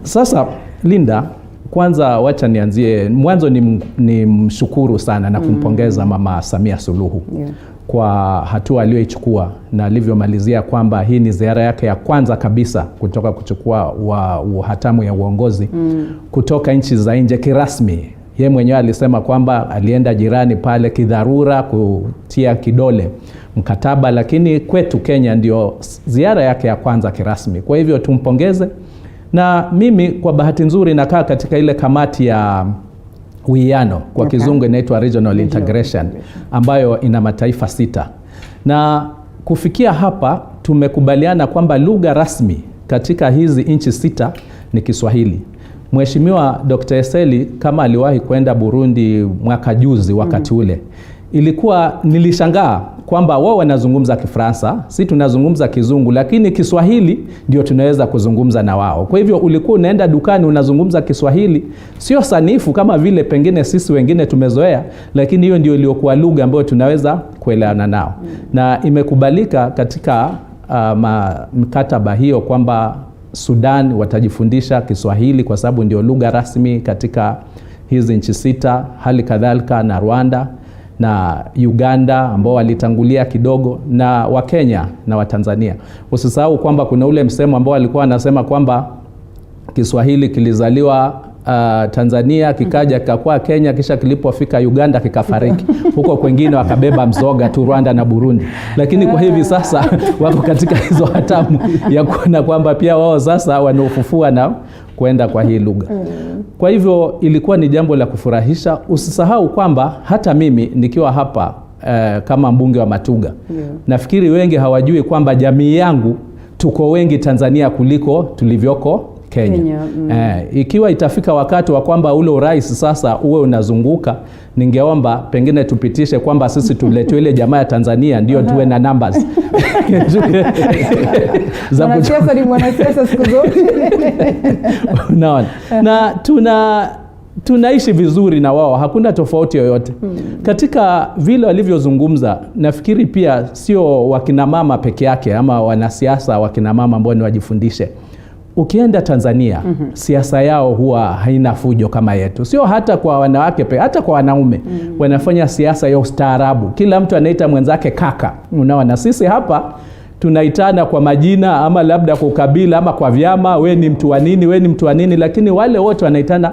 Sasa, Linda, kwanza wacha nianzie, mwanzo ni mshukuru sana na kumpongeza Mama Samia Suluhu kwa hatua aliyoichukua na alivyomalizia kwamba hii ni ziara yake ya kwanza kabisa kutoka kuchukua hatamu ya uongozi kutoka nchi za nje kirasmi. Yeye mwenyewe alisema kwamba alienda jirani pale kidharura kutia kidole mkataba, lakini kwetu Kenya ndio ziara yake ya kwanza kirasmi. Kwa hivyo tumpongeze, na mimi kwa bahati nzuri nakaa katika ile kamati ya uwiano kwa kizungu inaitwa Regional Integration ambayo ina mataifa 6. Na kufikia hapa tumekubaliana kwamba lugha rasmi katika hizi nchi 6 ni Kiswahili. Mheshimiwa Dr. Eseli kama aliwahi kwenda Burundi mwaka juzi wakati ule, nilishangaa kwamba wao wanazungumza Kifaransa, si tunazungumza Kizungu, lakini Kiswahili ndio tunaweza kuzungumza na wao. Kwa hivyo ulikuwa unaenda dukani unazungumza Kiswahili, sio sanifu kama vile pengine sisi wengine tumezoea, lakini hiyo ndio iliyokuwa lugha ambayo tunaweza kuelewana nao. Na imekubalika katika mkataba hiyo kwamba Sudan watajifundisha Kiswahili kwa sababu ndio lugha rasmi katika hizi nchi 6, hali kadhalika na Rwanda na Uganda ambao walitangulia kidogo, na wa Kenya na wa Tanzania. Usisahau kwamba kuna ule msemo ambao alikuwa anasema kwamba Kiswahili kilizaliwa Tanzania, kikaja kikakuwa Kenya, kisha kilipofika Uganda kikafariki. Huko kwingine wakabeba mzoga tu Rwanda na Burundi. Lakini kwa hivi sasa wako katika hizo hatamu ya kuona kwamba pia wao sasa wanaofufua na kwenda kwa hii lugha. Kwa hivyo ilikuwa ni jambo la kufurahisha. Usisahau kwamba hata mimi nikiwa hapa kama mbunge wa Matuga, nafikiri wengi hawajui kwamba jamii yangu tuko wengi Tanzania kuliko tulivyoko Kenya. Ikiwa itafika wakati wa kwamba ule urais sasa uwe unazunguka, ningeomba pengine tupitishe kwamba sisi tuletwe ile jamaa ya Tanzania ndio tuwe na numbers. Mwanasiasa ni mwanasiasa siku zote. Unaona? Na tunaishi vizuri na wao, hakuna tofauti yoyote. Katika vile walivyozungumza, nafikiri pia sio wakina mama peke yake ama wanasiasa wakina mama ambao ni wajifundishe. Ukienda Tanzania, siasa yao huwa haina fujo kama yetu. Sio hata kwa wanawake pekee, hata kwa wanaume. Wanafanya siasa ya ustaarabu. Kila mtu anaita mwenzake kaka. Unaona, sisi hapa tunaitana kwa majina ama labda kwa ukabila ama kwa vyama, we ni mtu wa nini, we ni mtu wa nini, lakini wale wote wanaitana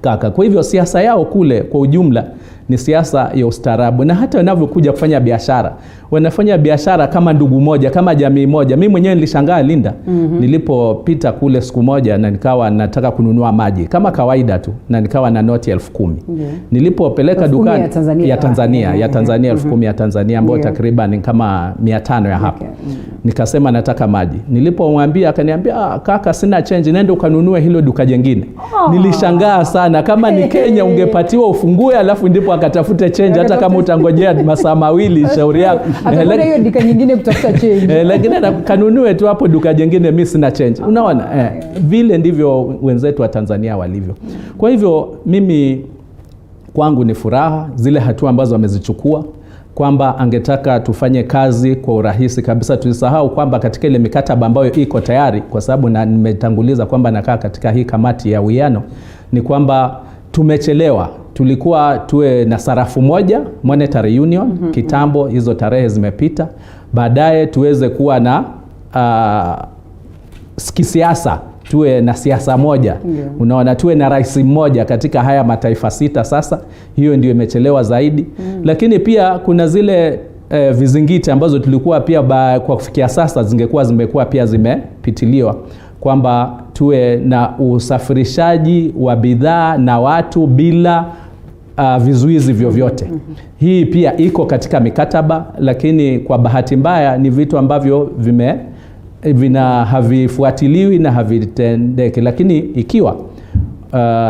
kaka. Kwa hivyo siasa yao kule kwa ujumla ni siasa ya ustaarabu, na hata wanavyokuja kufanya biashara, wanafanya biashara kama ndugu moja, kama jamii moja. Mimi mwenyewe nilishangaa Linda, nilipopita kule siku moja na nikawa nataka kununua maji kama kawaida tu, na nikawa na noti 10,000. Nilipopeleka dukani ya Tanzania 10,000 ya Tanzania ambayo takriban kama 500 ya hapa. Nikasema nataka maji. Nilipomwambia akaniambia, kaka sina change, nenda ukanunue hilo duka jingine. Nilishangaa sana, kama ni Kenya ungepatiwa ufungue alafu ndipo akatafute change, hata kama utangojea masaa mawili shauri yako. Atakwenda hiyo duka nyingine kutafuta change. Lakini kanunue tu hapo duka jingine, mimi sina change. Unaona? Vile ndivyo wenzetu wa Tanzania walivyo. Kwa hivyo mimi kwangu ni furaha zile hatua ambazo wamezichukua, kwamba angetaka tufanye kazi kwa urahisi kabisa. Tusisahau kwamba katika ile mikataba ambayo iko tayari, kwa sababu nimetanguliza kwamba nakaa katika hii kamati ya uwiano, ni kwamba tumechelewa. Tulikuwa tuwe na sarafu moja, monetary union, kitambo hizo tarehe zimepita. Baadaye tuweze kuwa na kisiasa, tuwe na siasa moja. Unaona, tuwe na rais mmoja katika haya mataifa 6 sasa. Hiyo ndio imechelewa zaidi. Lakini pia kuna zile vizingiti ambazo tulikuwa pia kwa kufikia sasa zimekuwa pia zimepitiliwa, kwamba tuwe na usafirishaji wa bidhaa na watu bila vizuizi vyovyote. Hii pia iko katika mikataba, lakini kwa bahati mbaya ni vitu ambavyo havifuatiliwi na havitendeki. Lakini ikiwa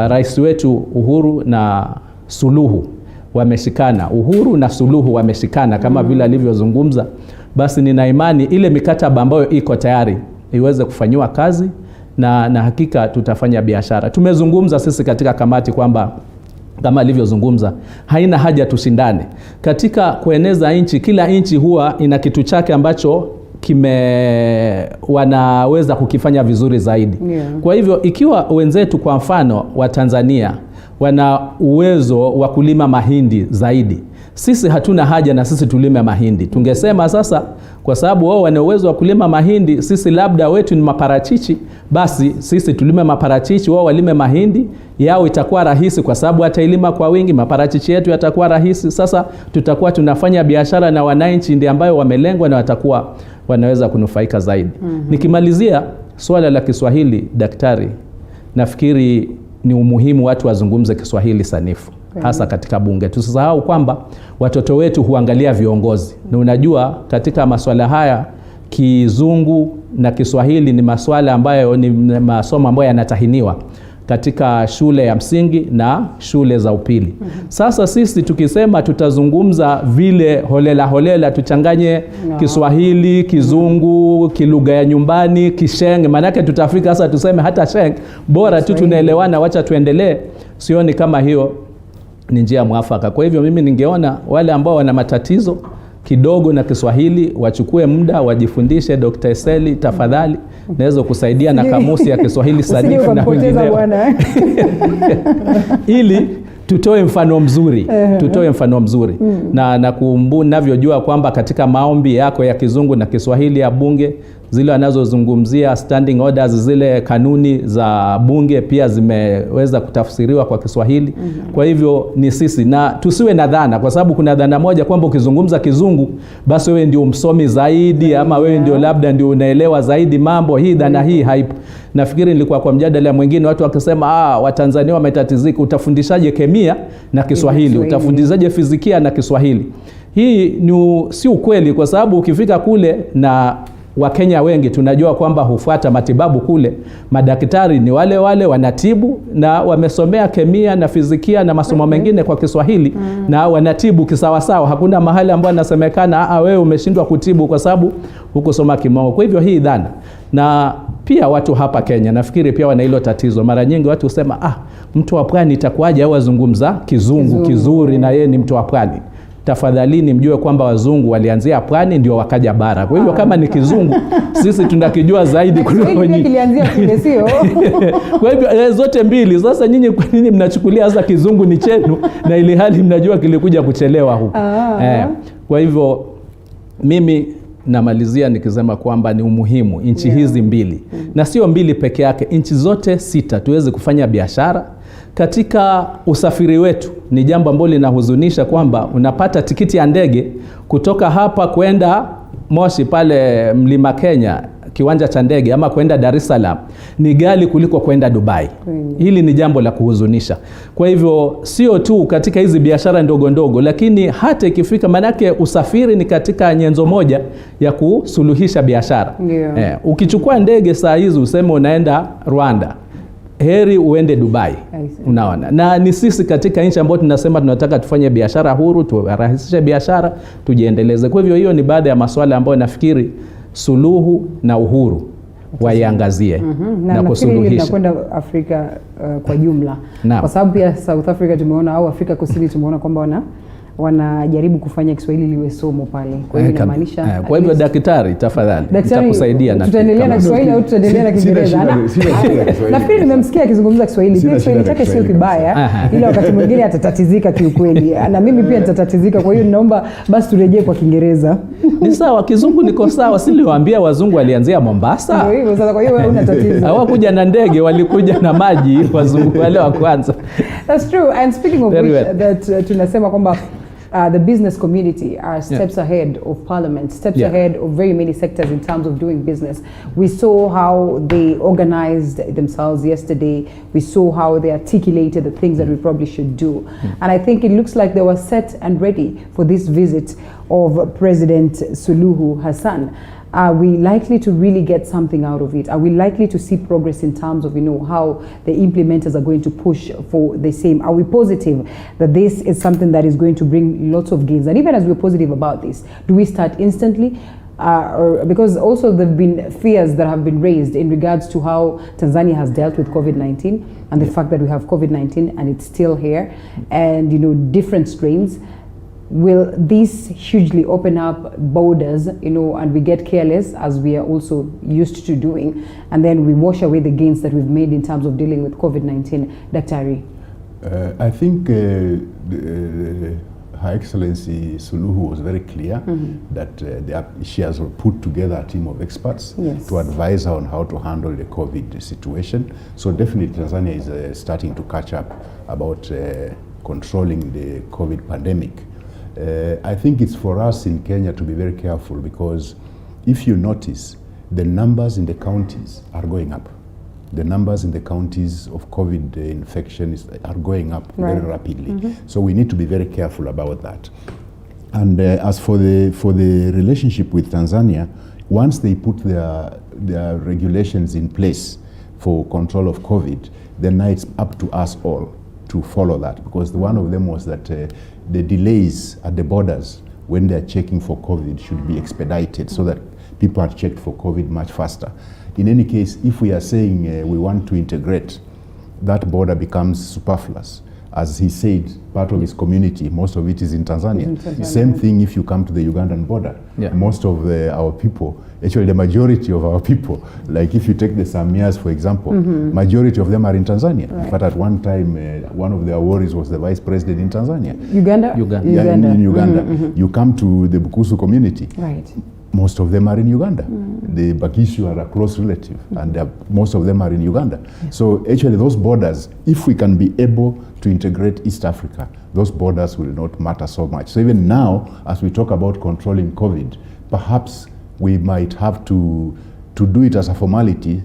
rais wetu Uhuru na Suluhu wameshikana, Uhuru na Suluhu wameshikana kama vile alivyozungumza, basi nina imani ile mikataba ambayo iko tayari iweze kufanywa kazi, na hakika tutafanya biashara. Tumezungumza sisi katika kamati kwamba kama alivyozungumza, haina haja tushindane katika kueneza nchi. Kila nchi huwa ina kitu chake ambacho wanaweza kukifanya vizuri zaidi. Kwa hivyo ikiwa wenzetu kwa mfano wa Tanzania wana uwezo wa kulima mahindi zaidi, sisi hatuna haja na sisi tulime mahindi. Tungesema sasa, kwa sababu wao wana uwezo wa kulima mahindi, sisi labda wetu ni maparachichi, basi sisi tulime maparachichi, wao walime mahindi. Yao itakuwa rahisi kwa sababu atailima kwa wingi, maparachichi yetu yatakuwa rahisi. Sasa tutakuwa tunafanya biashara na wananchi ndio ambayo wamelengwa na watakuwa wanaweza kunufaika zaidi. Nikimalizia swala la Kiswahili, daktari, nafikiri ni umuhimu watu wazungumze Kiswahili sanifu, hasa katika bunge. Tusisahau kwamba watoto wetu huangalia viongozi, na unajua katika masuala haya Kizungu na Kiswahili ni masuala ambayo ni masomo ambayo yanatahiniwa katika shule ya msingi na shule za upili. Sasa sisi tukisema tutazungumza vile holela tuchanganye Kiswahili, Kizungu, kilugha ya nyumbani, Kisheng, manake tutafika sasa tuseme hata Sheng, bora tu tunaelewana, wacha tuendelee. Sioni kama hiyo ni njia mwafaka. Kwa hivyo mimi ningeona wale ambao wana matatizo kidogo na Kiswahili wachukue muda wajifundishe. Dr. Eseli, tafadhali naweza kusaidia na kamusi ya Kiswahili sanifu na wengineo ili tutoe mfano mzuri. Na navyojua kwamba katika maombi yako ya Kizungu na Kiswahili ya bunge zile wanazozungumzia standing orders, zile kanuni za bunge pia zimeweza kutafsiriwa kwa Kiswahili. Kwa hivyo ni sisi, na tusiwe na dhana, kwa sababu kuna dhana moja kwamba ukizungumza Kizungu basi wewe ndio msomi zaidi ama wewe ndio labda ndio unaelewa zaidi mambo. Hii dhana hii haipo. Nafikiri nilikuwa kwa mjadala mwingine watu wakisema Watanzania wametatizika, utafundishaje kemia na Kiswahili, utafundishaje fizikia na Kiswahili? Hii ni si ukweli, kwa sababu ukifika kule, na Wakenya wengi tunajua kwamba hufuata matibabu kule, madaktari ni wale wale wanatibu na wamesomea kemia na fizikia na masomo mengine kwa Kiswahili na wanatibu kisawasawa. Hakuna mahali ambapo anasemekana wewe umeshindwa kutibu kwa sababu hukusoma Kimongo. Kwa hivyo hii dhana, na pia watu hapa Kenya nafikiri pia wana hilo tatizo. Mara nyingi watu husema mtu wa pwani itakuwaje au azungumza Kizungu kizuri na yeye ni mtu wa pwani. Tafadhalini mjue kwamba wazungu walianzia pwani ndio wakaja bara. Kwa hivyo kama ni Kizungu sisi tunakijua zaidi kuliko nyinyi. Kilianzia kule, sio? Kwa hivyo zote mbili. Sasa nyinyi kwa nini mnachukulia sasa Kizungu ni chenu na ili hali mnajua kilikuja kuchelewa huko? Kwa hivyo mimi namalizia nikisema kwamba ni umuhimu nchi hizi mbili, na sio mbili peke yake, nchi zote 6 tuweze kufanya biashara. Katika usafiri wetu ni jambo ambalo linahuzunisha kwamba unapata tikiti ya ndege kutoka hapa kwenda Moshi pale Mlima Kenya kiwanja cha ndege, ama kwenda Dar es Salaam ni ghali kuliko kwenda Dubai. Hili ni jambo la kuhuzunisha. Kwa hivyo sio tu katika hizi biashara ndogo ndogo, lakini hata ikifika, manake usafiri ni katika nyenzo moja ya kusuluhisha biashara. Ukichukua ndege saa hizi useme unaenda Rwanda, heri uende Dubai. Unaona, na ni sisi katika nchi ambayo tunasema tunataka tufanye biashara huru, turahisishe biashara, tujiendeleze. Kwa hivyo hiyo ni baadhi ya masuala ambayo nafikiri Suluhu na Uhuru waiangazie na kusuluhisha. Nakwenda Afrika kwa jumla, kwa sababu pia South Africa tumeona au Afrika Kusini tumeona kwamba wanajaribu kufanya Kiswahili liwe somo pale. Kwa hiyo inamaanisha kwa hivyo daktari, tafadhali nitakusaidia na tutaendelea na Kiswahili au tutaendelea na Kiingereza. Nafikiri nimemsikia akizungumza Kiswahili. Pia Kiswahili chake sio kibaya, ila wakati mwingine atatatizika kiukweli. Na mimi pia nitatatizika, kwa hiyo ninaomba basi turejee kwa Kiingereza. Ni sawa, Kizungu niko sawa. Si niliwaambia wazungu walianzia Mombasa? Ndio hivyo sasa, kwa hiyo wewe una tatizo. Hawakuja na ndege, walikuja na maji wazungu wale wa kwanza. That's true. And speaking of which, that tunasema kwamba the business community are steps ahead of parliament, steps ahead of very many sectors in terms of doing business. We saw how they organized themselves yesterday. We saw how they articulated the things that we probably should do. And I think it looks like they were set and ready for this visit of President Suluhu Hassan. Are we likely to really get something out of it? Are we likely to see progress in terms of, how the implementers are going to push for the same? Are we positive that this is something that is going to bring lots of gains? And even as we're positive about this, do we start instantly? Or because also there have been fears that have been raised in regards to how Tanzania has dealt with COVID-19 and the fact that we have COVID-19 and it's still here, and different strains. Will this hugely open up borders, and we get careless as we are also used to doing, and then we wash away the gains that we've made in terms of dealing with COVID-19? Dr. Ari? I think Her Excellency Suluhu was very clear that she has put together a team of experts to advise her on how to handle the COVID situation. So definitely Tanzania is starting to catch up about controlling the COVID pandemic. I think it's for us in Kenya to be very careful, because if you notice, the numbers in the counties are going up. The numbers in the counties of COVID infection are going up very rapidly. So we need to be very careful about that. And as for the relationship with Tanzania, once they put their regulations in place for control of COVID, then now it's up to us all to follow that, because one of them was that the delays at the borders when they're checking for COVID should be expedited so that people are checked for COVID much faster. In any case, if we are saying we want to integrate, that border becomes superfluous. As he said, part of his community, most of it is in Tanzania. Same thing if you come to the Ugandan border. Most of our people, actually the majority of our people, like if you take the Samias for example, majority of them are in Tanzania. But at one time, one of their worries was the vice president in Tanzania. Uganda? Yeah, in Uganda. You come to the Bukusu community. most of them are in Uganda. The Bagishu are a close relative, and most of them are in Uganda. So actually those borders, if we can be able to integrate East Africa, those borders will not matter so much. So even now, as we talk about controlling COVID, perhaps we might have to do it as a formality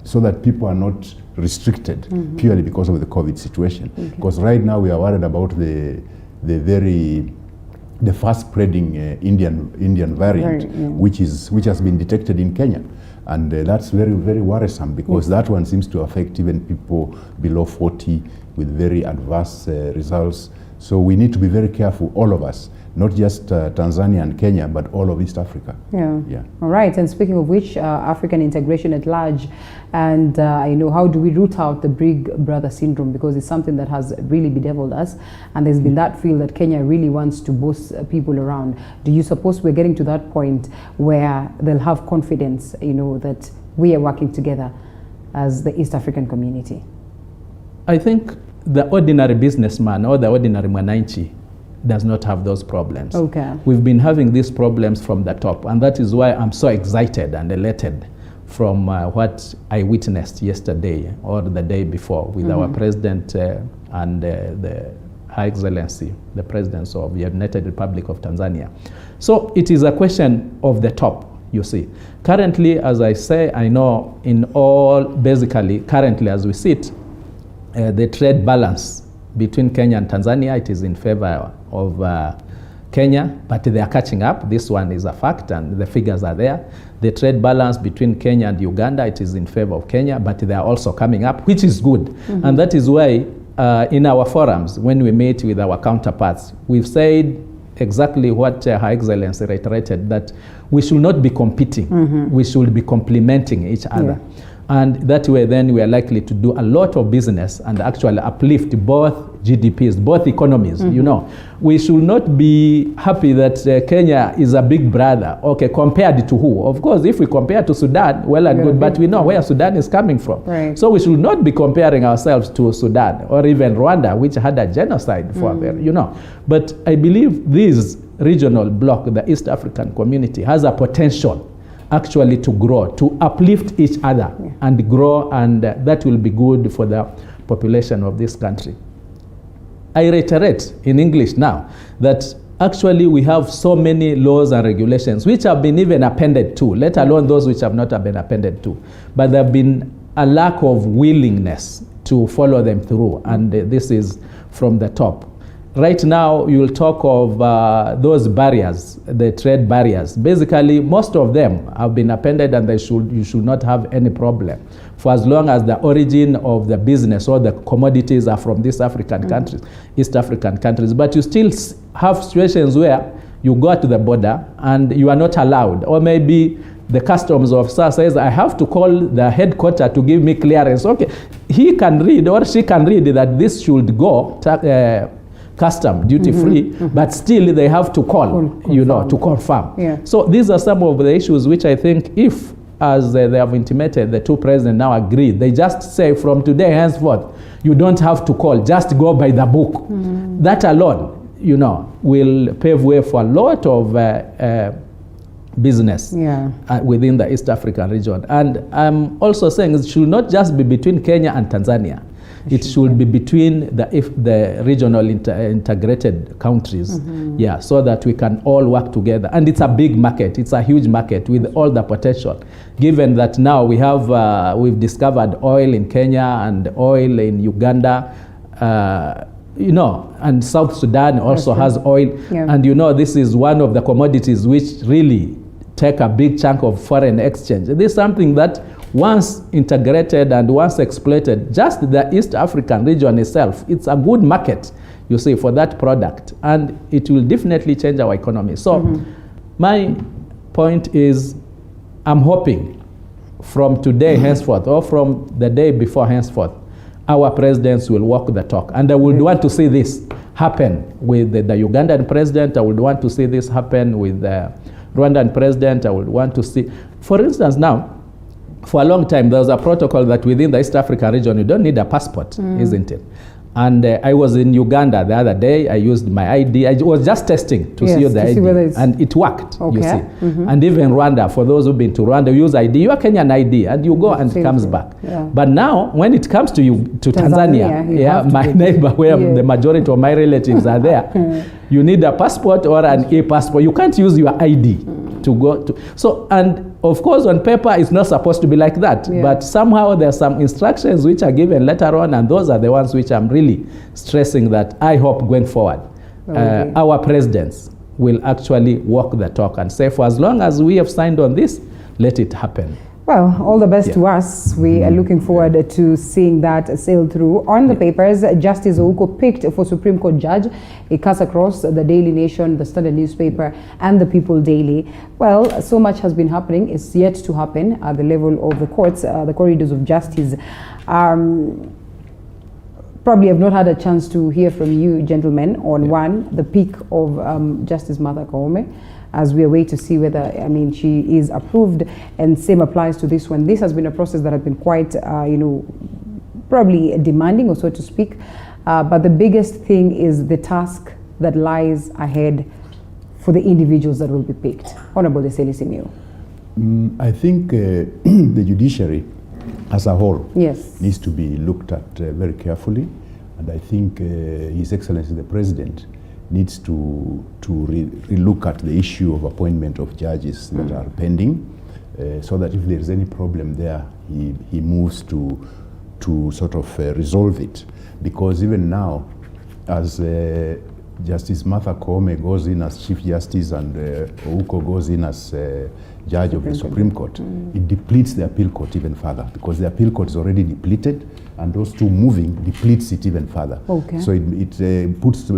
so that people are not restricted purely because of the COVID situation. Because right now we are worried about the fast spreading Indian variant, which has been detected in Kenya. And that's very, very worrisome, because that one seems to affect even people below 40 with very adverse results. So we need to be very careful, all of us, not just Tanzania and Kenya, but all of East Africa. Yeah. All right. And speaking of which, African integration at large, and how do we root out the big brother syndrome? Because it's something that has really bedeviled us, and there's been that feel that Kenya really wants to boast people around. Do you suppose we're getting to that point where they'll have confidence, that we are working together as the East African community? I think the ordinary businessman or the ordinary mwananchi does not have those problems. Okay. We've been having these problems from the top, and that is why I'm so excited and elated from what I witnessed yesterday or the day before with our president and the High Excellency, the President of the United Republic of Tanzania. So it is a question of the top, you see. Currently, as I say, I know currently as we sit, the trade balance between Kenya and Tanzania, it is in favor of Kenya, but they are catching up. This one is a fact, and the figures are there. The trade balance between Kenya and Uganda, it is in favor of Kenya, but they are also coming up, which is good. And that is why in our forums, when we meet with our counterparts, we've said exactly what Her Excellency reiterated, that we should not be competing. We should be complementing each other. And that way then we are likely to do a lot of business and actually uplift both GDPs, both economies. We should not be happy that Kenya is a big brother. Okay, compared to who? Of course, if we compare to Sudan, well and good, but we know where Sudan is coming from. Right. So we should not be comparing ourselves to Sudan or even Rwanda, which had a genocide for But I believe this regional bloc, the East African community, has a potential actually to grow, to uplift each other and grow, and that will be good for the population of this country. I reiterate in English now that actually we have so many laws and regulations which have been even appended to, let alone those which have not been appended to. But there have been a lack of willingness to follow them through, and this is from the top. Right now, you will talk of those barriers, the trade barriers. Basically, most of them have been appended, and you should not have any problem for as long as the origin of the business or the commodities are from these African countries, East African countries. But you still have situations where you go to the border and you are not allowed, or maybe the customs officer says, I have to call the headquarters to give me clearance. Okay, he can read or she can read that this should go custom duty free, but still they have to call, to confirm. So these are some of the issues which I think, if as they have intimated, the two presidents now agreed, they just say from today henceforth, you don't have to call, just go by the book. That alone, will pave way for a lot of business within the East African region. And I'm also saying it should not just be between Kenya and Tanzania. It should be between the regional integrated countries, so that we can all work together. And it's a big market. It's a huge market with all the potential. Given that now we have, we've discovered oil in Kenya and oil in Uganda, and South Sudan also has oil. And this is one of the commodities which really take a big chunk of foreign exchange. This is something that once integrated and once exploited, just the East African region itself, it's a good market, for that product. And it will definitely change our economy. So my point is, I'm hoping from today henceforth, or from the day before henceforth, our presidents will walk the talk. And I would want to see this happen with the Ugandan president. I would want to see this happen with the Rwandan president. I would want to see, for instance, now, for a long time, there was a protocol that within the East Africa region, you don't need a passport, isn't it? And I was in Uganda the other day. I used my ID. I was just testing to see the ID. And it worked, you see. And even Rwanda, for those who've been to Rwanda, use ID. You are Kenyan ID, and you go and it comes back. But now, when it comes to Tanzania, my neighbor, where the majority of my relatives are there, you need a passport or an e-passport. You can't use your ID to go to. So, and of course, on paper, it's not supposed to be like that. But somehow there are some instructions which are given later on, and those are the ones which I'm really stressing that I hope going forward, our presidents will actually walk the talk and say, for as long as we have signed on this, let it happen. Well, all the best to us. We are looking forward to seeing that sail through. On the papers, Justice Ouko picked for Supreme Court judge. It cuts across the Daily Nation, the Standard newspaper, and the People Daily. Well, so much has been happening. It's yet to happen at the level of the courts, the corridors of justice. Probably have not had a chance to hear from you, gentlemen, on the pick of Justice Martha Koome, as we await to see whether, she is approved, and same applies to this one. This has been a process that has been quite, probably demanding, or so to speak, but the biggest thing is the task that lies ahead for the individuals that will be picked. Honorable Deseli Simiyu. I think the judiciary as a whole needs to be looked at very carefully, and I think His Excellency the President needs to relook at the issue of appointment of judges that are pending, so that if there is any problem there, he moves to sort of resolve it. Because even now, as Justice Martha Koome goes in as Chief Justice and Ouko goes in as Judge of the Supreme Court, it depletes the appeal court even further, because the appeal court is already depleted, and those two moving depletes it even further. So it puts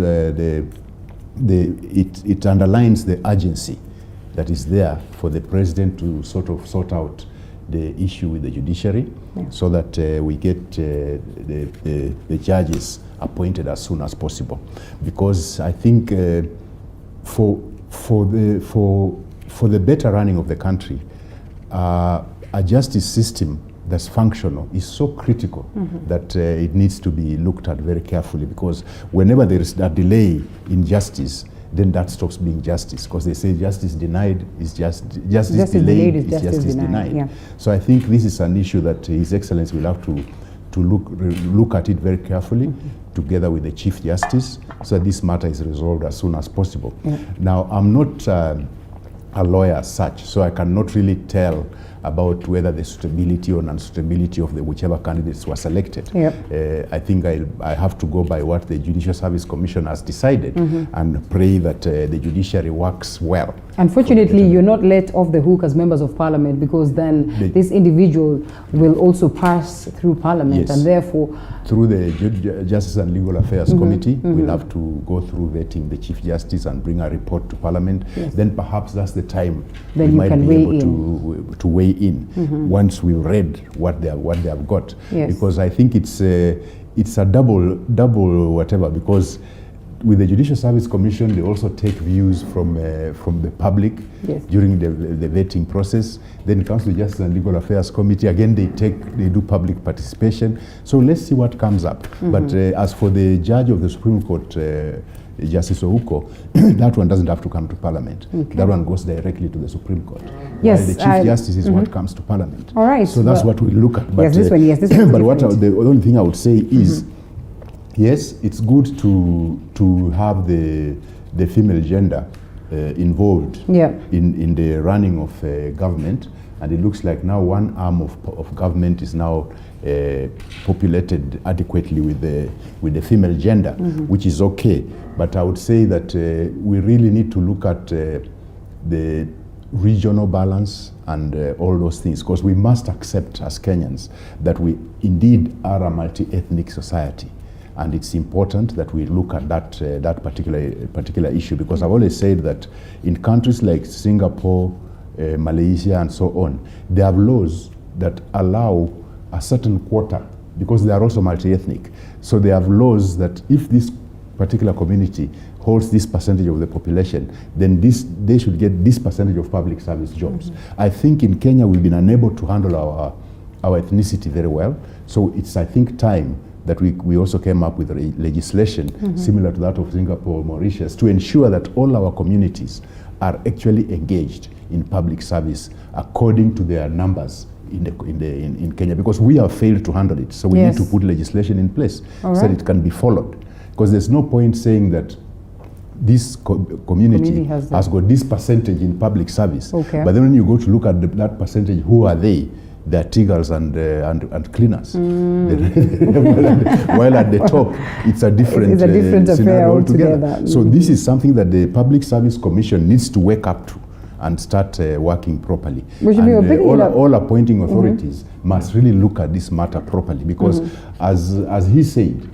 it underlines the urgency that is there for the President to sort of sort out the issue with the judiciary, so that we get the judges appointed as soon as possible. Because I think for the better running of the country, a justice system that's functional is so critical that it needs to be looked at very carefully, because whenever there is a delay in justice, then that stops being justice, because they say justice denied is justice delayed is justice denied. So I think this is an issue that His Excellency will have to look at it very carefully, together with the Chief Justice, so that this matter is resolved as soon as possible. Now, I'm not a lawyer as such, so I cannot really tell about whether the suitability or non-suitability of the whichever candidates were selected. I think I have to go by what the Judicial Service Commission has decided, and pray that the judiciary works well. Unfortunately, you're not let off the hook as members of Parliament, because then this individual will also pass through Parliament, and therefore through the Justice and Legal Affairs Committee, we'll have to go through vetting the Chief Justice and bring a report to Parliament. Then perhaps that's the time we might be able to weigh in once we've read what they have got. Because I think it's a double whatever, because with the Judicial Service Commission, they also take views from the public during the vetting process. Then it comes to the Justice and Legal Affairs Committee. Again, they do public participation. So let's see what comes up. But as for the judge of the Supreme Court, Justice Ouko, that one doesn't have to come to Parliament. That one goes directly to the Supreme Court. While the Chief Justice is what comes to Parliament. All right. So that's what we look at. But, this one, but what the only thing I would say is, yes, it's good to have the female gender involved in the running of government, and it looks like now one arm of government is now populated adequately with the female gender, which is okay. But I would say that we really need to look at the regional balance and all those things, because we must accept as Kenyans that we indeed are a multi-ethnic society. And it's important that we look at that particular issue, because I've always said that in countries like Singapore, Malaysia, and so on, they have laws that allow a certain quota, because they are also multi-ethnic. So they have laws that if this particular community holds this percentage of the population, then they should get this percentage of public service jobs. I think in Kenya we've been unable to handle our ethnicity very well. So it's, I think, time that we also came up with legislation similar to that of Singapore or Mauritius to ensure that all our communities are actually engaged in public service according to their numbers in Kenya, because we have failed to handle it. So we need to put legislation in place so that it can be followed. Because there's no point saying that this community has got this percentage in public service. Okay. But then when you go to look at that percentage, who are they? They're tigers and cleaners. While at the top, it's a different scenario altogether. So this is something that the Public Service Commission needs to wake up to and start working properly. And all appointing authorities must really look at this matter properly, because as he said,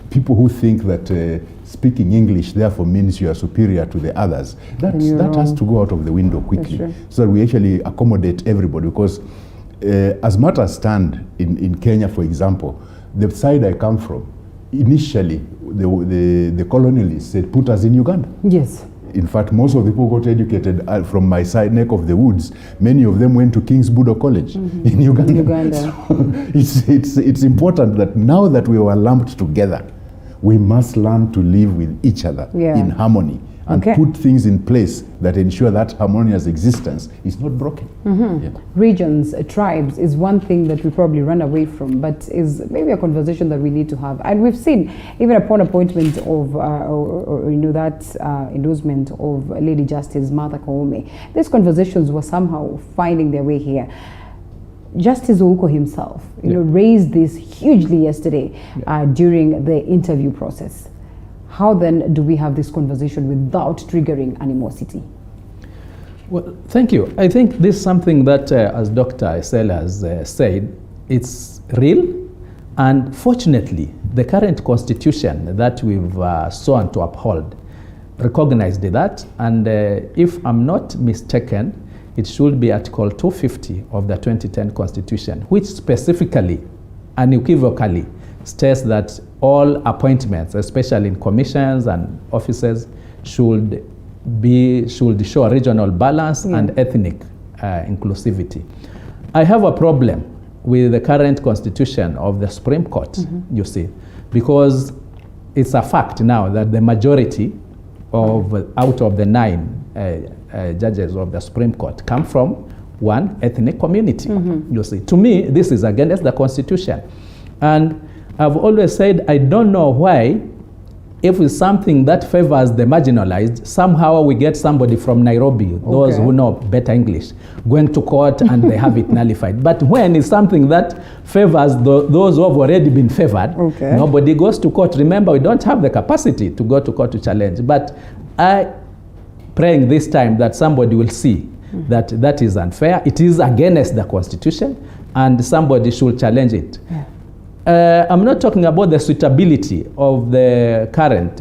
people who think that speaking English therefore means you are superior to the others, that has to go out of the window quickly, so that we actually accommodate everybody. Because as matters stand in Kenya, for example, the side I come from, initially the colonialists said, put us in Uganda. Yes. In fact, most of the people who got educated from my side, neck of the woods, many of them went to King's Buddha College in Uganda. So it's important that now that we were lumped together, we must learn to live with each other in harmony and put things in place that ensure that harmonious existence is not broken. Regions, tribes is one thing that we probably run away from, but is maybe a conversation that we need to have. And we've seen, even upon appointment of, that endorsement of Lady Justice Martha Koome, these conversations were somehow finding their way here. Justice Ouko himself, raised this hugely yesterday during the interview process. How then do we have this conversation without triggering animosity? Well, thank you. I think this is something that, as Dr. Esel has said, it's real. And fortunately, the current constitution that we've sworn to uphold recognized that. And if I'm not mistaken, it should be Article 250 of the 2010 Constitution, which specifically, unequivocally, states that all appointments, especially in commissions and offices, should show a regional balance and ethnic inclusivity. I have a problem with the current constitution of the Supreme Court, you see, because it's a fact now that the majority out of the 9 judges of the Supreme Court come from one ethnic community, you see. To me, this is against the Constitution. And I've always said, I don't know why, if it's something that favors the marginalized, somehow we get somebody from Nairobi, those who know better English, going to court and they have it nullified. But when it's something that favors those who have already been favored, nobody goes to court. Remember, we don't have the capacity to go to court to challenge. But I praying this time that somebody will see that that is unfair. It is against the Constitution, and somebody should challenge it. I'm not talking about the suitability of the current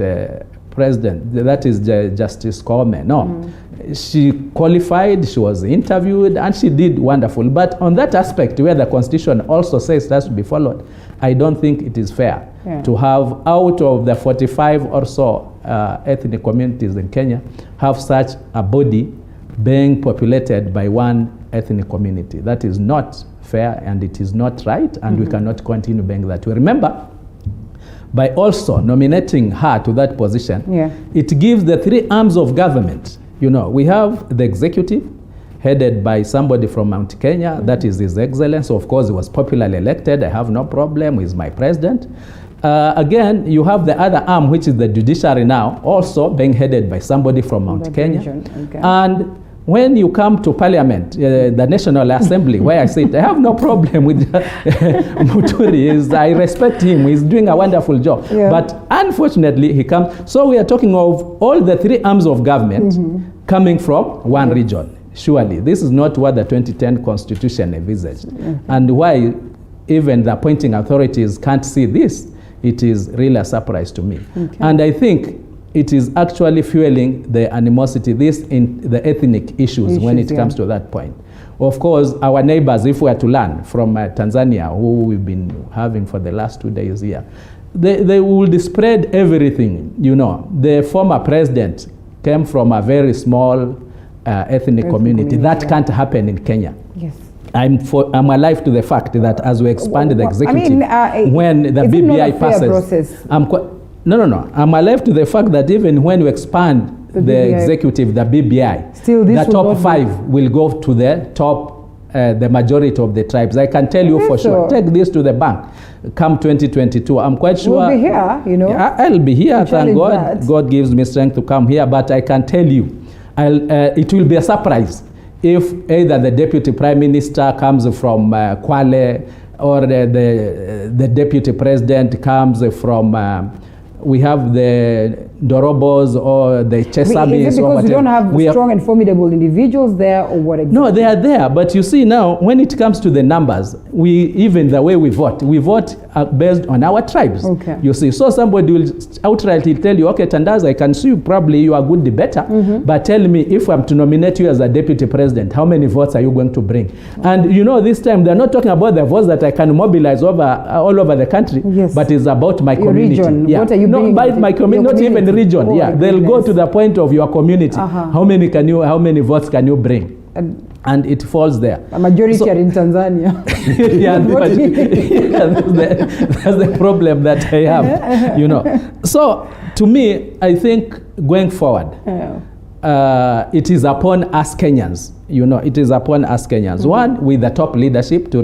president, that is Justice Koome. No, she qualified, she was interviewed, and she did wonderful. But on that aspect where the Constitution also says it has to be followed, I don't think it is fair to have, out of the 45 or so ethnic communities in Kenya, have such a body being populated by one ethnic community. That is not fair, and it is not right, and we cannot continue being that way. Remember, by also nominating her to that position, it gives the 3 arms of government. We have the executive, headed by somebody from Mount Kenya, that is His Excellency. Of course, he was popularly elected. I have no problem with my president. Again, you have the other arm, which is the judiciary now, also being headed by somebody from Mount Kenya. And when you come to Parliament, the National Assembly, where I sit, I have no problem with Muturi. I respect him. He's doing a wonderful job. But unfortunately, he comes. So we are talking of all the 3 arms of government coming from one region. Surely, this is not what the 2010 Constitution envisaged. And why even the appointing authorities can't see this, it is really a surprise to me. And I think it is actually fueling the animosity, this in the ethnic issues when it comes to that point. Of course, our neighbors, if we are to learn from Tanzania, who we've been having for the last 2 days here, they will spread everything. The former president came from a very small ethnic community. That can't happen in Kenya. I'm alive to the fact that as we expand the executive, when the BBI passes, I'm alive to the fact that even when we expand the executive, the BBI, still the top 5 will go to the top, the majority of the tribes. I can tell you for sure. Take this to the bank. Come 2022, I'm quite sure. We'll be here, you know. I'll be here, thank God. That. God gives me strength to come here, but I can tell you, it will be a surprise if either the Deputy Prime Minister comes from Kwale or the Deputy President comes from, we have the Dorobos or the Chesapeake. Is it because we don't have strong and formidable individuals there, or what exactly? No, they are there, but you see now, when it comes to the numbers, even the way we vote based on our tribes. Okay. You see, so somebody will outrightly tell you, okay, Tandaza, I can see you, probably you are good debater, but tell me, if I'm to nominate you as a deputy president, how many votes are you going to bring? And you know, this time they're not talking about the votes that I can mobilize all over the country, but it's about my community. Region. Yeah. What are you not by my community, not even the region. Oh, yeah, they'll go to the point of your community. How many votes can you bring? And it falls there. A majority are in Tanzania. That's the problem that I have, you know. So to me, I think going forward, it is upon us Kenyans, you know, it is upon us Kenyans. One, with the top leadership to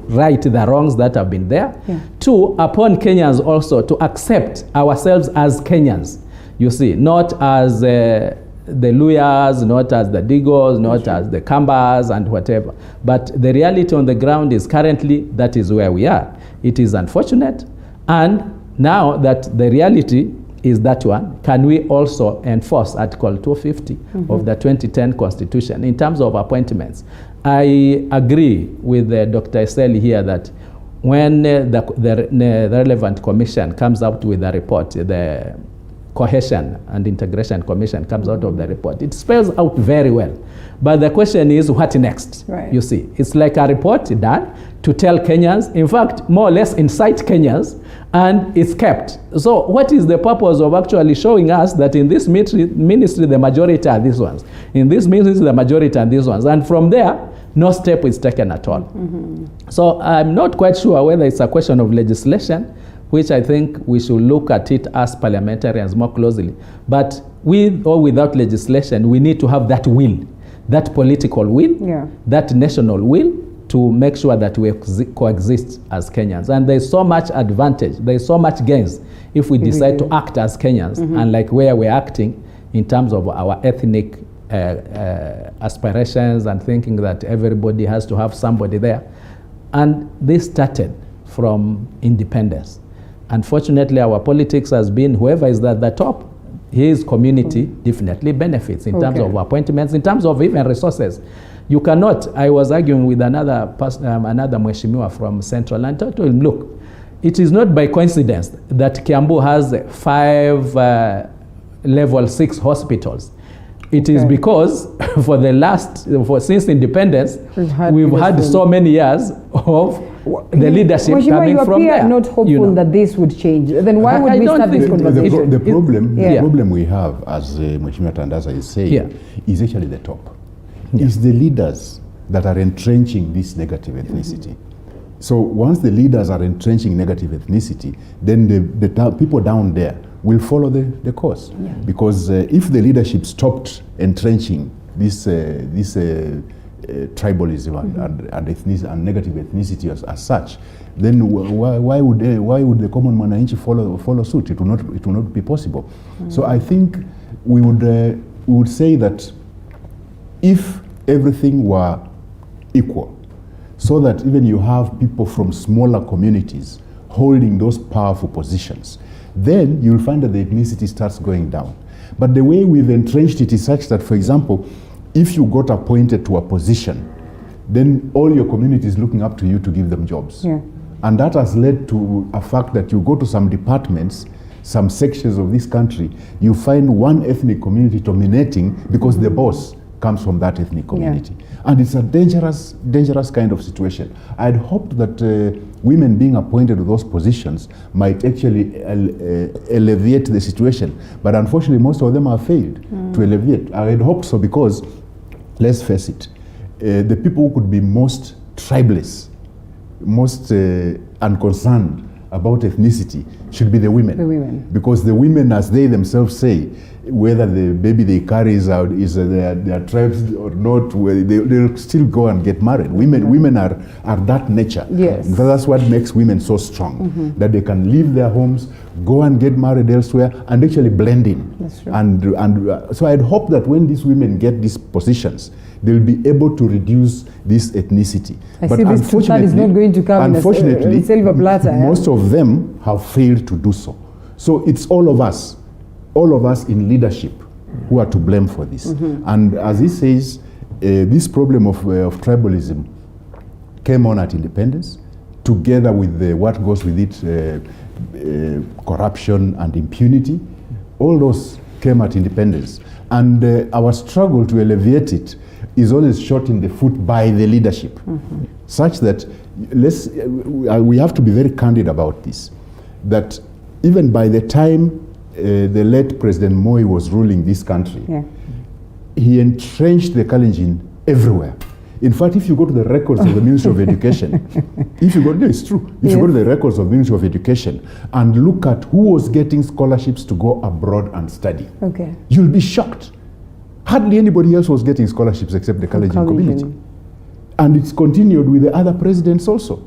right the wrongs that have been there. Two, upon Kenyans also to accept ourselves as Kenyans, you see, not as the Luyas, not as the Digos, not as the Kambas and whatever. But the reality on the ground is currently that is where we are. It is unfortunate. And now that the reality is that one, can we also enforce Article 250 of the 2010 Constitution in terms of appointments? I agree with Dr. Eseli here that when the relevant commission comes out with a report, the Cohesion and Integration Commission comes out of the report, it spells out very well. But the question is, what next? Right. You see, it's like a report done to tell Kenyans, in fact, more or less incite Kenyans, and it's kept. So what is the purpose of actually showing us that in this ministry the majority are these ones, in this ministry the majority are these ones, and from there, no step is taken at all. So I'm not quite sure whether it's a question of legislation, which I think we should look at it as parliamentarians more closely. But with or without legislation, we need to have that will, that political will, that national will to make sure that we coexist as Kenyans. And there's so much advantage, there's so much gains if we decide to act as Kenyans, unlike where we're acting in terms of our ethnic aspirations and thinking that everybody has to have somebody there. And this started from independence. Unfortunately, our politics has been whoever is at the top, his community definitely benefits in terms of appointments, in terms of even resources. You cannot, I was arguing with another Mheshimiwa from Central, and I told him, look, it is not by coincidence that Kiambu has 5 level 6 hospitals. It is because since independence, we've had so many years of the leadership coming from there. You not hopeful that this would change. Then why would we start this conversation? The problem we have, as Mheshimiwa Tandaza is saying, is actually the top. It's the leaders that are entrenching this negative ethnicity. So once the leaders are entrenching negative ethnicity, then the people down there will follow the course. Because if the leadership stopped entrenching this tribalism and negative ethnicity as such, then why would the common mwananchi follow suit? It will not be possible. So I think we would say that if everything were equal, so that even you have people from smaller communities holding those powerful positions, then you'll find that the ethnicity starts going down. But the way we've entrenched it is such that, for example, if you got appointed to a position, then all your community is looking up to you to give them jobs. And that has led to a fact that you go to some departments, some sections of this country, you find one ethnic community dominating because the boss comes from that ethnic community. And it's a dangerous kind of situation. I'd hoped that women being appointed to those positions might actually alleviate the situation. But unfortunately, most of them have failed to alleviate. I had hoped so because, let's face it, the people who could be most tribalists, most unconcerned about ethnicity should be the women. The women. Because the women, as they themselves say, whether the baby they carry is their tribes or not, they'll still go and get married. Women are that nature. Yes. That's what makes women so strong, that they can leave their homes, go and get married elsewhere, and actually blend in. That's true. And so I'd hope that when these women get these positions, they'll be able to reduce this ethnicity. But this sultan is not going to come in a silver platter. Most of them have failed to do so. So it's all of us in leadership who are to blame for this. And as he says, this problem of tribalism came on at independence, together with what goes with it, corruption and impunity. All those came at independence. And our struggle to alleviate it is always shot in the foot by the leadership, such that we have to be very candid about this, that even by the time the late President Moi was ruling this country, he entrenched the Kalenjin everywhere. In fact, if you go to the records of the Ministry of Education, it's true. If you go to the records of the Ministry of Education and look at who was getting scholarships to go abroad and study, you'll be shocked. Hardly anybody else was getting scholarships except the Kalenjin community. And it's continued with the other presidents also.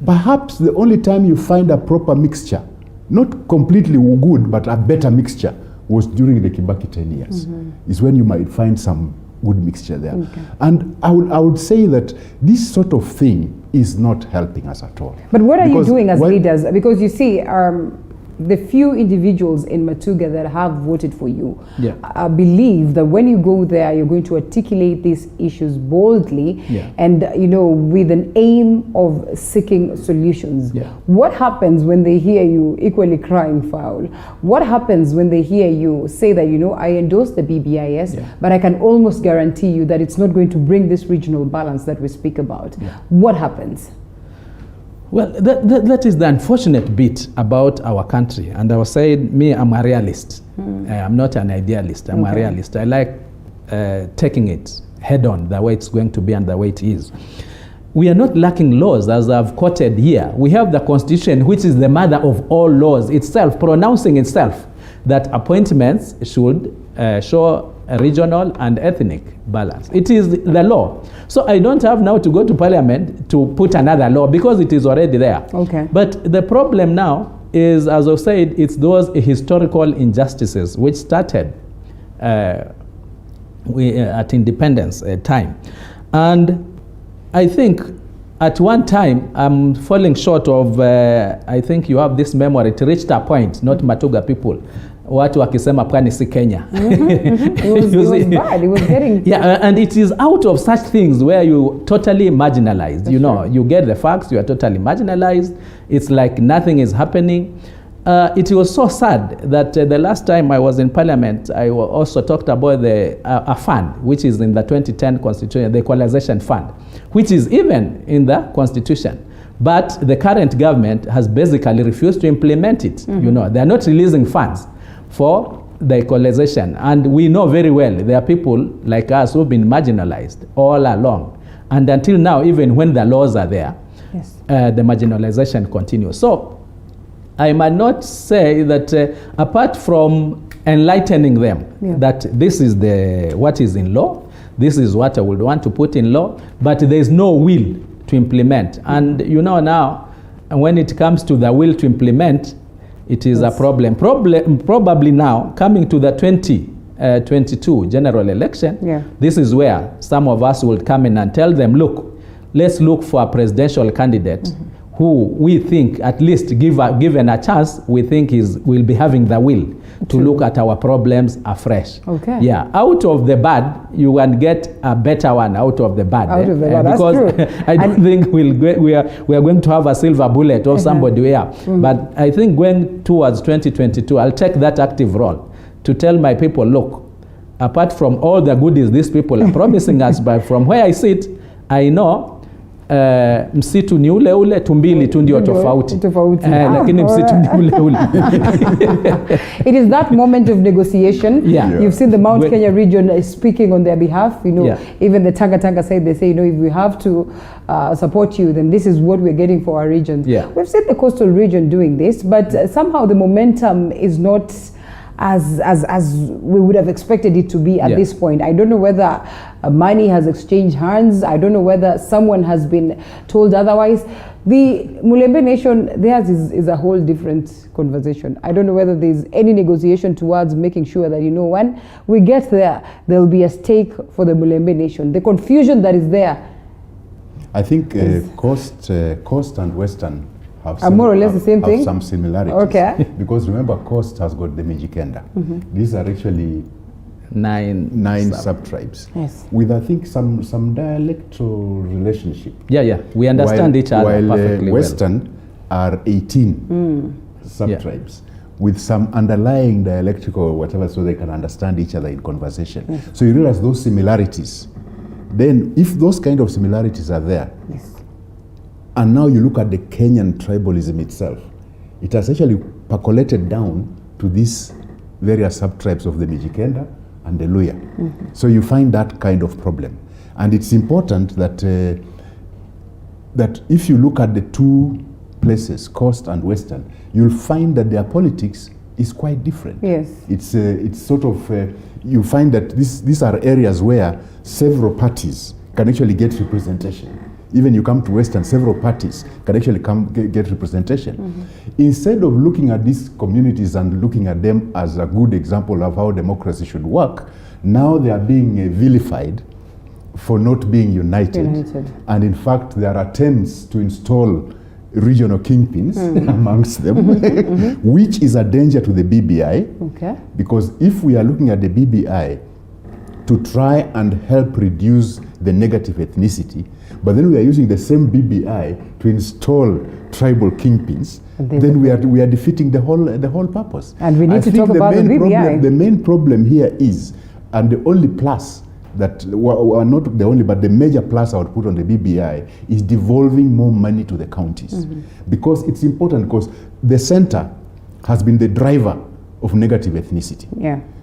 Perhaps the only time you find a proper mixture, not completely good, but a better mixture, was during the Kibaki 10 years. Is when you might find some good mixture there. And I would say that this sort of thing is not helping us at all. But what are you doing as leaders? Because you see, the few individuals in Matuga that have voted for you believe that when you go there, you're going to articulate these issues boldly and, with an aim of seeking solutions. What happens when they hear you equally crying foul? What happens when they hear you say that, I endorse the BBIS, but I can almost guarantee you that it's not going to bring this regional balance that we speak about? What happens? Well, that is the unfortunate bit about our country. And I was saying, I'm a realist. I'm not an idealist. I'm a realist. I like taking it head on, the way it's going to be and the way it is. We are not lacking laws, as I've quoted here. We have the Constitution, which is the mother of all laws itself, pronouncing itself that appointments should show a regional and ethnic balance. It is the law. So I don't have now to go to Parliament to put another law because it is already there. But the problem now is, as I said, it's those historical injustices which started at independence time. And I think at one time, I'm falling short of, I think you have this memory, it reached a point, not Matuga people, watu wakisema pwani si Kenya. It was bad. It was getting... and it is out of such things where you totally marginalized. You get the facts, you are totally marginalized. It's like nothing is happening. It was so sad that the last time I was in Parliament, I also talked about a fund, which is in the 2010 Constitution, the Equalization Fund, which is even in the Constitution. But the current government has basically refused to implement it. They are not releasing funds for the equalization. And we know very well there are people like us who have been marginalized all along. And until now, even when the laws are there, the marginalization continues. So I might not say that apart from enlightening them that this is what is in law, this is what I would want to put in law, but there is no will to implement. And now, when it comes to the will to implement, it is a problem. Probably now, coming to the 2022 general election, this is where some of us will come in and tell them, look, let's look for a presidential candidate who we think, at least given a chance, we think will be having the will to look at our problems afresh. Out of the bad, you can get a better one out of the bad. Because I don't think we are going to have a silver bullet or somebody here. But I think going towards 2022, I'll take that active role to tell my people, look, apart from all the goodies these people are promising us, but from where I sit, I know msitu ni ule ule, tumbili tu ndio tofauti. Lakini msitu ni ule ule. It is that moment of negotiation. You've seen the Mount Kenya region speaking on their behalf. You know, even the Tanga side, they say, you know, if we have to support you, then this is what we're getting for our region. We've seen the coastal region doing this, but somehow the momentum is not as we would have expected it to be at this point. I don't know whether money has exchanged hands. I don't know whether someone has been told otherwise. The Mulembe Nation, theirs is a whole different conversation. I don't know whether there's any negotiation towards making sure that, you know, when we get there, there'll be a stake for the Mulembe Nation. The confusion that is there. I think Coast and Western have more or less the same thing? Some similarities. Okay. Because remember, Coast has got the Mijikenda. These are actually nine sub-tribes. Yes. With, I think, some dialectal relationship. Yeah. We understand each other perfectly Western are 18 sub-tribes with some underlying dialectical whatever, so they can understand each other in conversation. So you realize those similarities. Then, if those kind of similarities are there, and now you look at the Kenyan tribalism itself, it has actually percolated down to these various sub-tribes of the Mijikenda and the Luya. So you find that kind of problem. And it's important that that if you look at the two places, Coast and Western, you'll find that their politics is quite different. Yes. It's sort of, you find that these are areas where several parties can actually get representation. Even you come to Western, several parties can actually get representation. Instead of looking at these communities and looking at them as a good example of how democracy should work, now they are being vilified for not being united. And in fact, there are attempts to install regional kingpins amongst them, which is a danger to the BBI. Because if we are looking at the BBI to try and help reduce the negative ethnicity, but then we are using the same BBI to install tribal kingpins, then we are defeating the whole purpose. And we need to talk about the BBI. The main problem here is, and the only plus that, well, not the only, but the major plus I would put on the BBI is devolving more money to the counties. Because it's important, because the center has been the driver of negative ethnicity.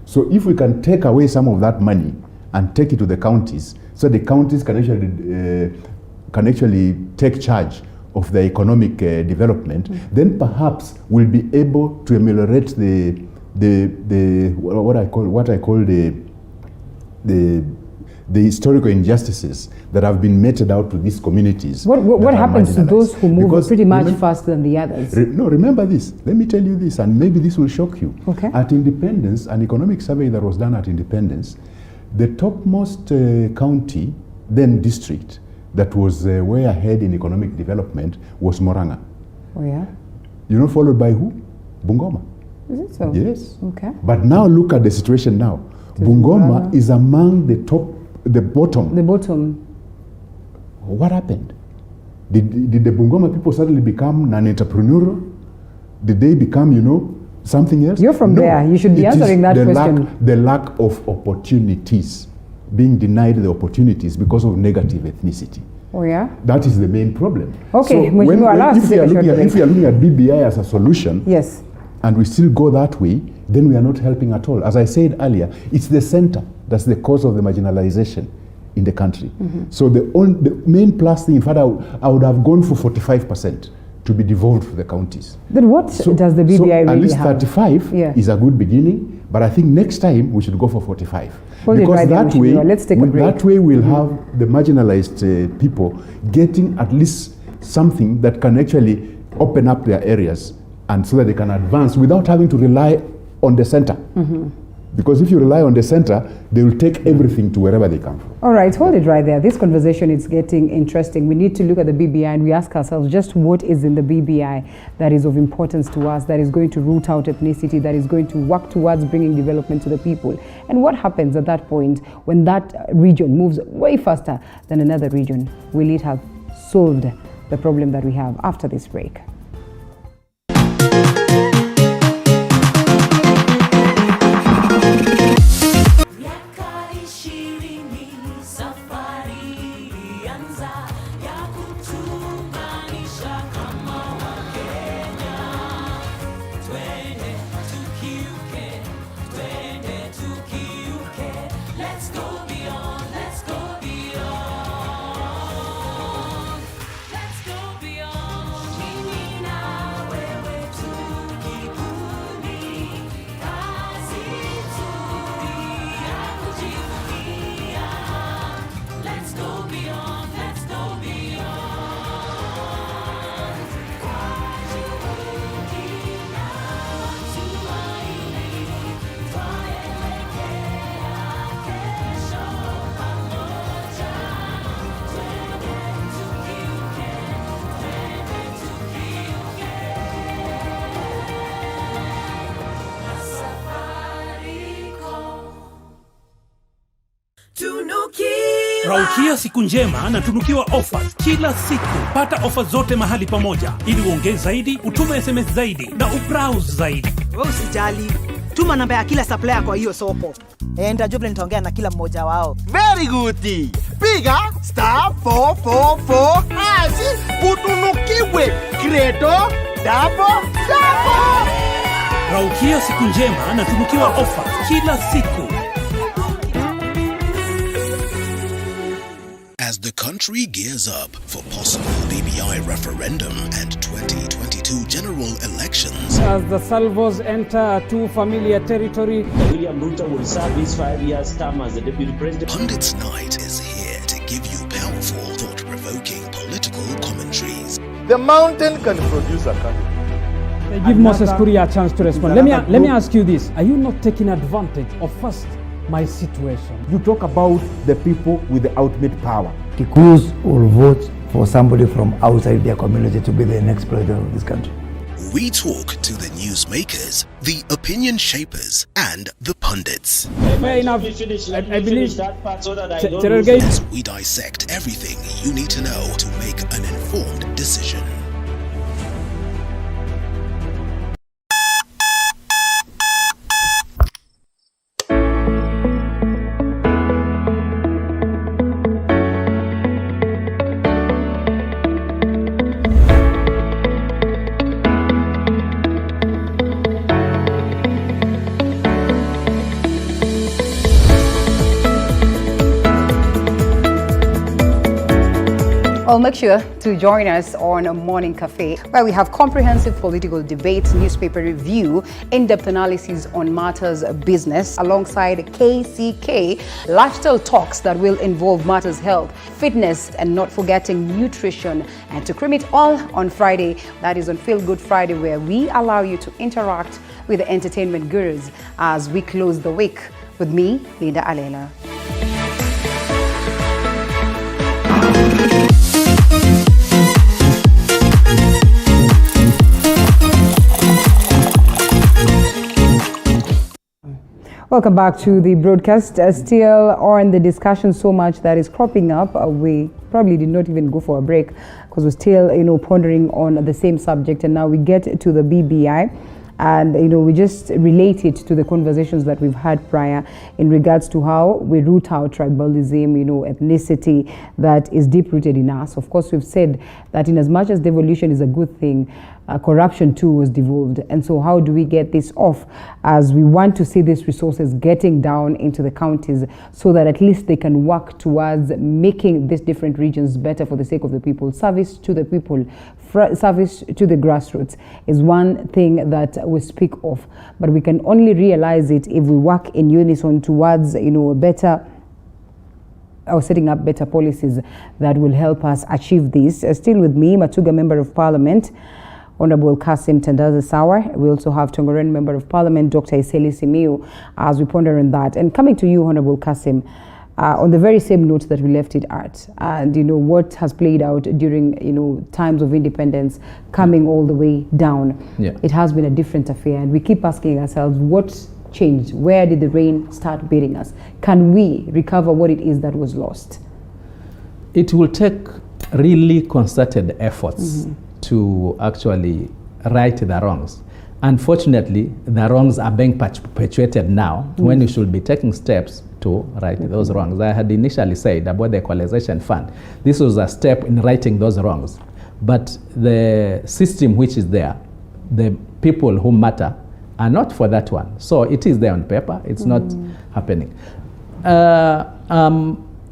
So if we can take away some of that money and take it to the counties, so the counties can actually take charge of the economic development, then perhaps we'll be able to ameliorate what I call the historical injustices that have been meted out to these communities. What happens to those who move pretty much faster than the others? No, remember this. Let me tell you this, and maybe this will shock you. At independence, an economic survey that was done at independence, the topmost county, then district, that was way ahead in economic development was Moranga. You know, followed by who? Bungoma. Is it so? Yes. But now look at the situation now. Bungoma is among the bottom. The bottom. What happened? Did the Bungoma people suddenly become non-entrepreneurial? Did they become, you know, something else? You're from there. You should be answering that question. The lack of opportunities, being denied the opportunities because of negative ethnicity. That is the main problem. Okay, so if we are looking at BBI as a solution, and we still go that way, then we are not helping at all. As I said earlier, it's the center that's the cause of the marginalization in the country. So the main plus thing, in fact, I would have gone for 45% to be devolved to the counties. Then what does the BBI really have? At least 35 is a good beginning, but I think next time we should go for 45. Because that way, that way we'll have the marginalized people getting at least something that can actually open up their areas, and so that they can advance without having to rely on the center. Because if you rely on the center, they will take everything to wherever they come from. All right, hold it right there. This conversation is getting interesting. We need to look at the BBI and we ask ourselves just what is in the BBI that is of importance to us, that is going to root out ethnicity, that is going to work towards bringing development to the people. And what happens at that point when that region moves way faster than another region? Will it have solved the problem that we have? After this break. Raukia siku njema na tunukiwa offers kila siku. Pata offers zote mahali pamoja ili uongeze zaidi, utume SMS zaidi na ubrowse zaidi. Wewe usijali. Tuma namba ya kila supplier kwa hiyo soko. Nitajua vile nitaongea na kila mmoja wao. Very good. Piga *444 hash utunukiwe Credo Double Sako. Raukia siku njema na tunukiwa offers kila siku. As the country gears up for possible BBI referendum and 2022 general elections. As the salvos enter too familiar territory, William Ruto will serve his 5 years term as the deputy president. Pundits Night is here to give you powerful, thought-provoking political commentaries. The mountain can produce a country. give Moses Kuria a chance to respond. Let me ask you this. Are you not taking advantage of first my situation? You talk about the people with the ultimate power. Kikuyus will vote for somebody from outside their community to be the next president of this country. We talk to the newsmakers, the opinion shapers, and the pundits. Fair enough. I believe that part so that I As we dissect everything you need to know to make an informed decision. Well, make sure to join us on a Morning Cafe, where we have comprehensive political debates, newspaper review, in-depth analysis on matters of business, alongside KCK, lifestyle talks that will involve matters health, fitness, and not forgetting nutrition. And to cream it all on Friday, that is on Feel Good Friday, where we allow you to interact with the entertainment gurus as we close the week. With me, Linda Alela. Welcome back to the broadcast. Still on the discussion, so much that is cropping up. We probably did not even go for a break because we're still, pondering on the same subject. And now we get to the BBI. And, we just relate it to the conversations that we've had prior in regards to how we root out tribalism, ethnicity that is deep-rooted in us. Of course, we've said that in as much as devolution is a good thing, corruption too was devolved. And so how do we get this off, as we want to see these resources getting down into the counties so that at least they can work towards making these different regions better for the sake of the people. Service to the people, service to the grassroots is one thing that we speak of, but we can only realize it if we work in unison towards, a better, or setting up better policies that will help us achieve this. Still with me, Matuga Member of Parliament, Honorable Kasim Tandaza Sawar. We also have Tongoren Member of Parliament, Dr. Iseli Simiu, as we ponder on that. And coming to you, Honorable Kasim, on the very same note that we left it at, and what has played out during times of independence, coming all the way down. Yeah. It has been a different affair, and we keep asking ourselves, what changed? Where did the rain start beating us? Can we recover what it is that was lost? It will take really concerted efforts to actually right the wrongs. Unfortunately, the wrongs are being perpetuated now when you should be taking steps to right those wrongs. I had initially said about the equalization fund. This was a step in righting those wrongs. But the system which is there, the people who matter, are not for that one. So it is there on paper, it's not happening.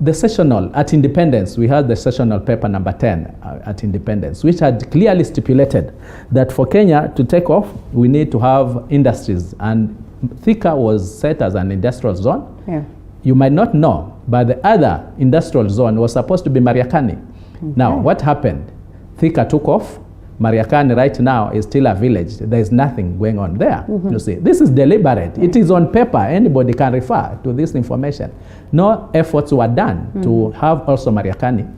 The sessional, at Independence, we had the sessional paper number 10 at Independence, which had clearly stipulated that for Kenya to take off, we need to have industries. And Thika was set as an industrial zone. Yeah. You might not know, but the other industrial zone was supposed to be Mariakani. Now, what happened? Thika took off. Mariakani right now is still a village. There is nothing going on there. You see, this is deliberate. It is on paper. Anybody can refer to this information. No efforts were done to have also Mariakani.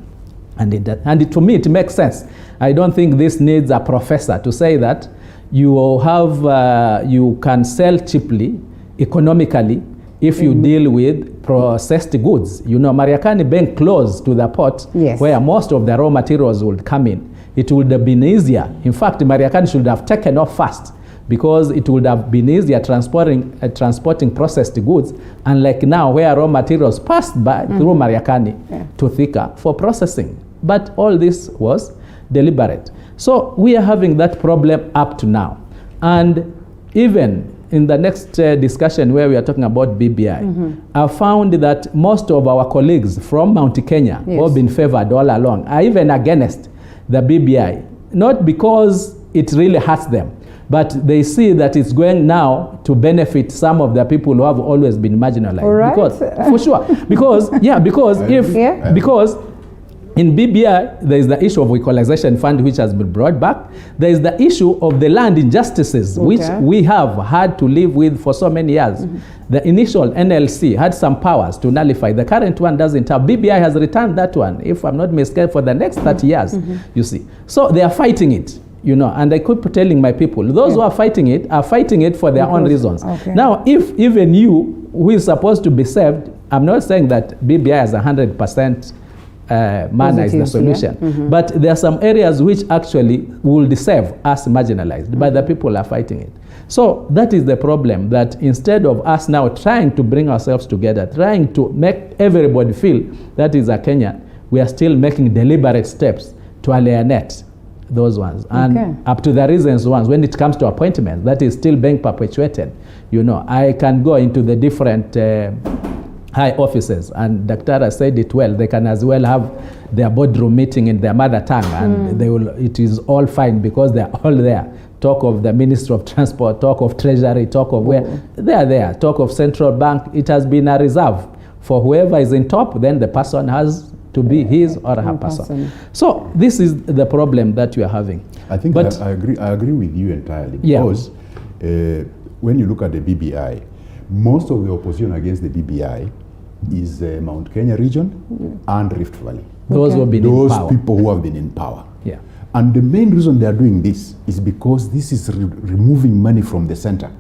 And to me, it makes sense. I don't think this needs a professor to say that you can sell cheaply, economically, if you deal with processed goods. You know, Mariakani being close to the port, where most of the raw materials would come in, it would have been easier. In fact, Mariakani should have taken off fast, because it would have been easier transporting processed goods, unlike now where raw materials passed by through Mariakani to Thika for processing. But all this was deliberate. So we are having that problem up to now. And even in the next discussion where we are talking about BBI, I found that most of our colleagues from Mount Kenya who have been favored all along are even against the BBI, not because it really hurts them, but they see that it's going now to benefit some of the people who have always been marginalized. All right. Because, for sure. Because because in BBI, there is the issue of equalization fund, which has been brought back. There is the issue of the land injustices, which we have had to live with for so many years. The initial NLC had some powers to nullify. The current one doesn't have. BBI has returned that one, if I'm not mistaken, for the next 30 years, you see. So they are fighting it. You know, and I keep telling my people, those who are fighting it for their own reasons. Now, if even you, who is supposed to be saved, I'm not saying that BBI has 100% manna is the solution, but there are some areas which actually will save us marginalized, but the people are fighting it. So that is the problem, that instead of us now trying to bring ourselves together, trying to make everybody feel that is a Kenyan, we are still making deliberate steps to alienate those ones. And up to the reasons ones, when it comes to appointments, that is still being perpetuated. You know, I can go into the different high offices, and Dr. said it well, they can as well have their boardroom meeting in their mother tongue, and they will, it is all fine because they're all there. Talk of the Ministry of Transport, talk of Treasury, talk of where, they are there. Talk of Central Bank, it has been a reserve for whoever is in top, then the person has to be his or her person. So this is the problem that we are having. I think I agree with you entirely, because when you look at the BBI, most of the opposition against the BBI is Mount Kenya region and Rift Valley. Those who have been in power. People who have been in power. And the main reason they are doing this is because this is removing money from the center.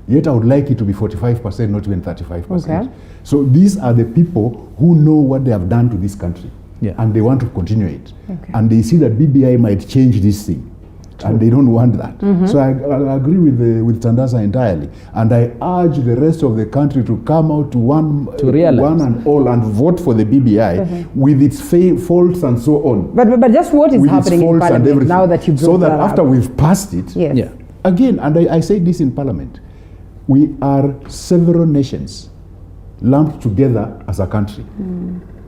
Yet I would like it to be 45%, not even 35%. So these are the people who know what they have done to this country, and they want to continue it. And they see that BBI might change this thing, and they don't want that. So I agree with Tandasa entirely, and I urge the rest of the country to come out to one and all and vote for the BBI with its faults and so on. But just what is happening in Parliament now that you brought so that after we've passed it, again, and I say this in Parliament, we are several nations lumped together as a country.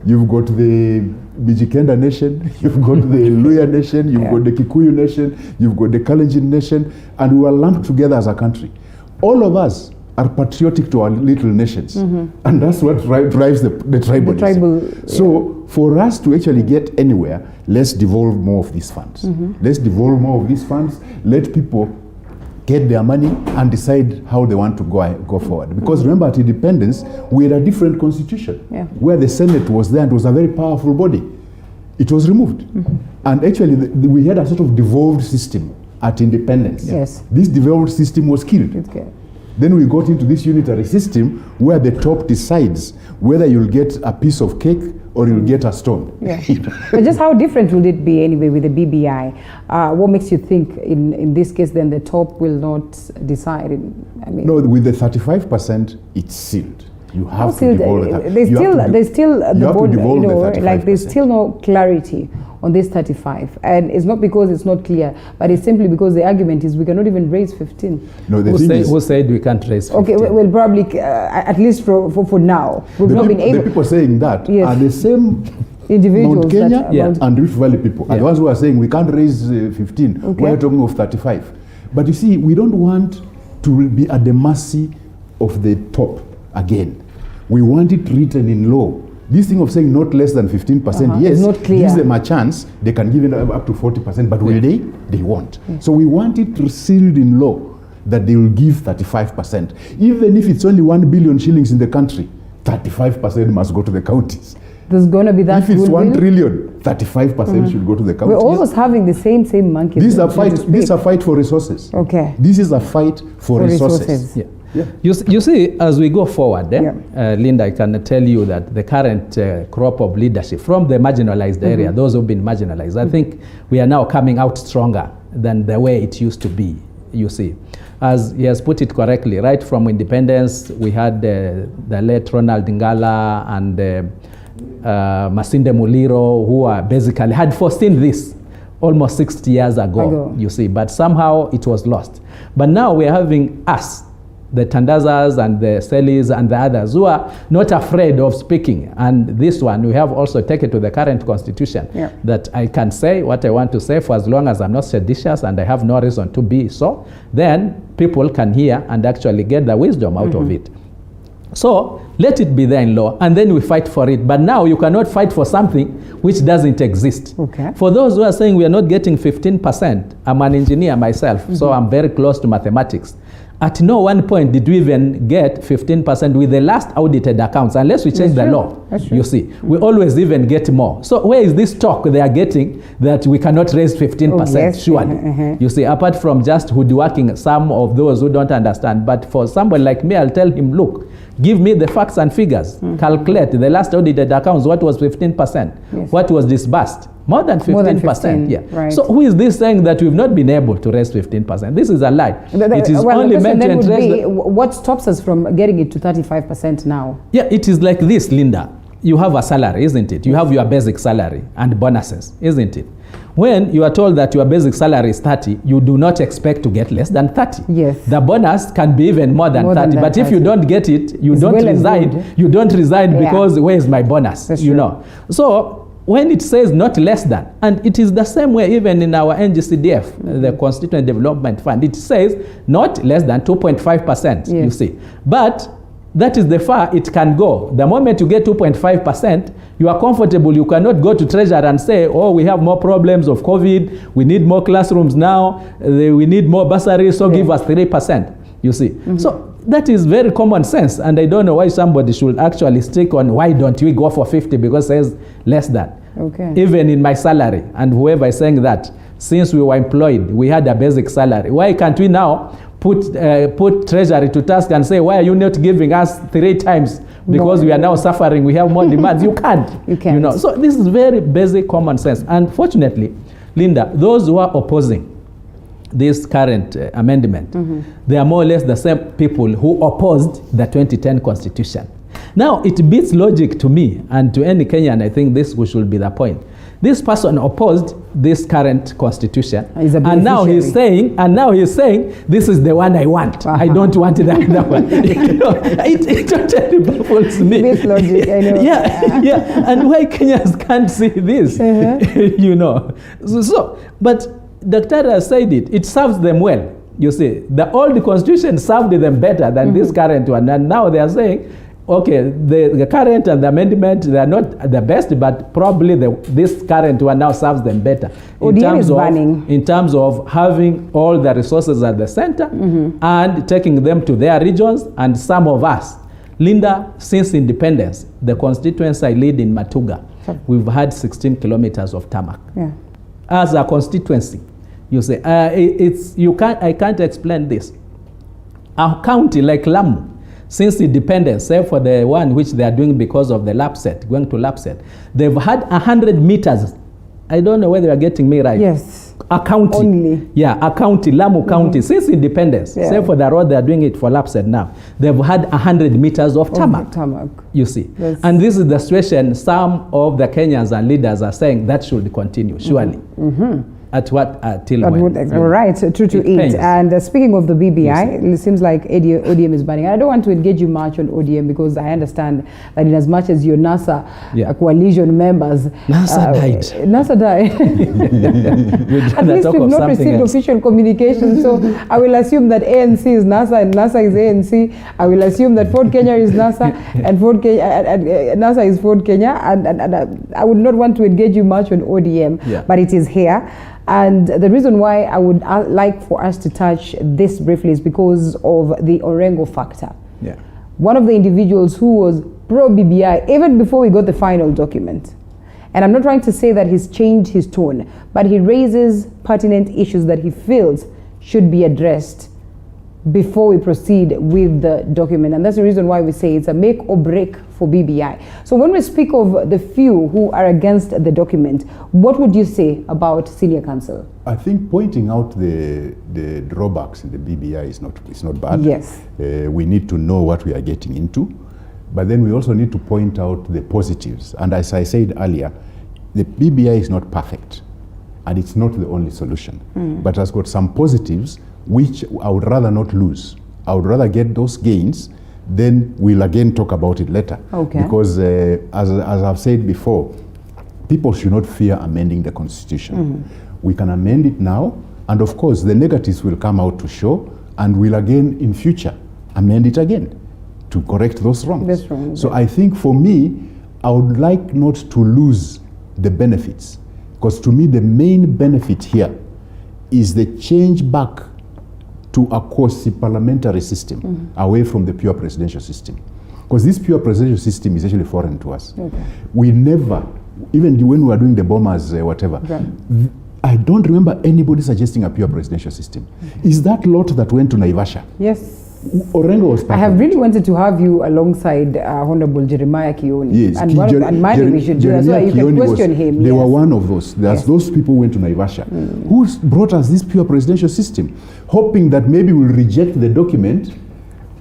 You've got the Mijikenda nation, you've got the Luya nation, you've got the Kikuyu nation, you've got the Kalenjin nation, and we are lumped together as a country. All of us are patriotic to our little nations, and that's what drives the tribalism. So for us to actually get anywhere, let's devolve more of these funds. Let's devolve more of these funds, let people get their money and decide how they want to go forward. Because remember, at independence, we had a different constitution where the Senate was there and it was a very powerful body. It was removed. And actually, we had a sort of devolved system at independence. This devolved system was killed. Then we got into this unitary system where the top decides whether you'll get a piece of cake or you'll get a stone. But just how different will it be anyway with the BBI? What makes you think in this case then the top will not decide? I mean, no, with the 35%, it's sealed. You have to devolve that. There's still no clarity on this 35, and it's not because it's not clear, but it's simply because the argument is we cannot even raise 15. No, who said we can't raise 15? Okay, well, probably at least for now, we've not been able. The people saying that are the same individuals, Mount Kenya and Rift Valley people, and the ones who are saying we can't raise 15. We're talking of 35. But you see, we don't want to be at the mercy of the top again. We want it written in law. This thing of saying not less than 15%, yes, not clear. Gives them a chance. They can give it up to 40%, but will they? They won't. So we want it sealed in law that they will give 35%. Even if it's only 1 billion shillings in the country, 35% must go to the counties. There's going to be that. If it's 1 trillion, 35% should go to the counties. We're almost having the same monkey. This is a fight for resources. Okay. This is a fight for resources. You see, as we go forward, Linda, I can tell you that the current crop of leadership from the marginalized area, those who've been marginalized, I think we are now coming out stronger than the way it used to be, you see. As he has put it correctly, right from independence, we had the late Ronald Ngala and Masinde Muliro, who are basically had foreseen this almost 60 years ago, you see, but somehow it was lost. But now we are having us, the Tandazas and the Selis and the others who are not afraid of speaking. And this one, we have also taken to the current constitution that I can say what I want to say for as long as I'm not seditious and I have no reason to be so, then people can hear and actually get the wisdom out of it. So let it be there in law, and then we fight for it. But now you cannot fight for something which doesn't exist. For those who are saying we are not getting 15%, I'm an engineer myself, so I'm very close to mathematics. At no one point did we even get 15% with the last audited accounts, unless we change the law. You see, we always even get more. So where is this talk they are getting that we cannot raise 15%? Surely. You see, apart from just hoodwinking some of those who don't understand. But for someone like me, I'll tell him, look, give me the facts and figures. Calculate the last audited accounts. What was 15%? What was disbursed? More than 15%. Right. So who is this saying that we've not been able to raise 15%? This is a lie. It is only meant to address what stops us from getting it to 35% now? Yeah, it is like this, Linda. You have a salary, isn't it? You have your basic salary and bonuses, isn't it? When you are told that your basic salary is 30, you do not expect to get less than 30. Yes. The bonus can be even more than 30. But if you don't get it, you don't resign. You don't resign because where is my bonus? That's you know. So when it says not less than, and it is the same way even in our NGCDF, the Constituent Development Fund, it says not less than 2.5%, you see. But that is the far it can go. The moment you get 2.5%, you are comfortable. You cannot go to Treasury and say, oh, we have more problems of COVID, we need more classrooms now, we need more bursaries, so give us 3%, you see. So that is very common sense, and I don't know why somebody should actually stick on why don't we go for 50 because it says less than. Even in my salary, and whoever is saying that, since we were employed, we had a basic salary. Why can't we now put Treasury to task and say, why are you not giving us 3 times? Because we are now suffering, we have more demands. You can't. You know. So this is very basic common sense. Unfortunately, Linda, those who are opposing this current amendment, they are more or less the same people who opposed the 2010 Constitution. Now, it beats logic to me and to any Kenyan. I think this should be the point. This person opposed this current constitution, and now he's saying, this is the one I want. I don't want the other one. You know, it totally baffles me. This logic, I know. Yeah. And why Kenyans can't see this? You know. But Dr. has said it serves them well. You see, the old constitution served them better than this current one, and now they are saying, okay, the current and the amendment, they are not the best, but probably this current one now serves them better in terms of having all the resources at the center and taking them to their regions. And some of us, Linda, since independence, the constituency I lead in Matuga, we've had 16 kilometers of tarmac. As a constituency, you say, I can't explain this. A county like Lamu, since independence, save for the one which they are doing because of the LAPSET, going to LAPSET, they've had 100 meters. I don't know whether you are getting me right. Yes. A county. Only. Yeah, a county, Lamu County, since independence, save for the road they are doing it for LAPSET now. They've had 100 meters of tarmac. You see. Yes. And this is the situation some of the Kenyans and leaders are saying that should continue, surely. At what? Till when? All right, 2 to 8. And speaking of the BBI, it seems like ODM is burning. I don't want to engage you much on ODM because I understand that in as much as your NASA coalition members... NASA died. NASA died. At least we've not received official communication, so I will assume that ANC is NASA and NASA is ANC. I will assume that Ford Kenya is NASA and NASA is Ford Kenya. And I would not want to engage you much on ODM, but it is here. And the reason why I would like for us to touch this briefly is because of the Orengo factor. One of the individuals who was pro-BBI, even before we got the final document. And I'm not trying to say that he's changed his tone, but he raises pertinent issues that he feels should be addressed before we proceed with the document. And that's the reason why we say it's a make or break for BBI. So when we speak of the few who are against the document, what would you say about senior counsel? I think pointing out the drawbacks in the BBI is not bad. Yes. We need to know what we are getting into, but then we also need to point out the positives. And as I said earlier, the BBI is not perfect, and it's not the only solution, but has got some positives which I would rather not lose. I would rather get those gains, then we'll again talk about it later. Okay. Because as I've said before, people should not fear amending the constitution. We can amend it now, and of course the negatives will come out to show, and we'll again in future amend it again to correct those wrongs. That's wrong. So I think for me, I would like not to lose the benefits, because to me the main benefit here is the change back to a quasi-parliamentary system, away from the pure presidential system. Because this pure presidential system is actually foreign to us. Okay. We never, even when we were doing the bombers, whatever, I don't remember anybody suggesting a pure presidential system. Is that lot that went to Naivasha? Yes. Orengo was part I have really wanted to have you alongside Honorable Jeremiah Kioni. Yes, And Mali we should do as well. You can question him. They were one of those. Those people went to Naivasha. Who brought us this pure presidential system? Hoping that maybe we'll reject the document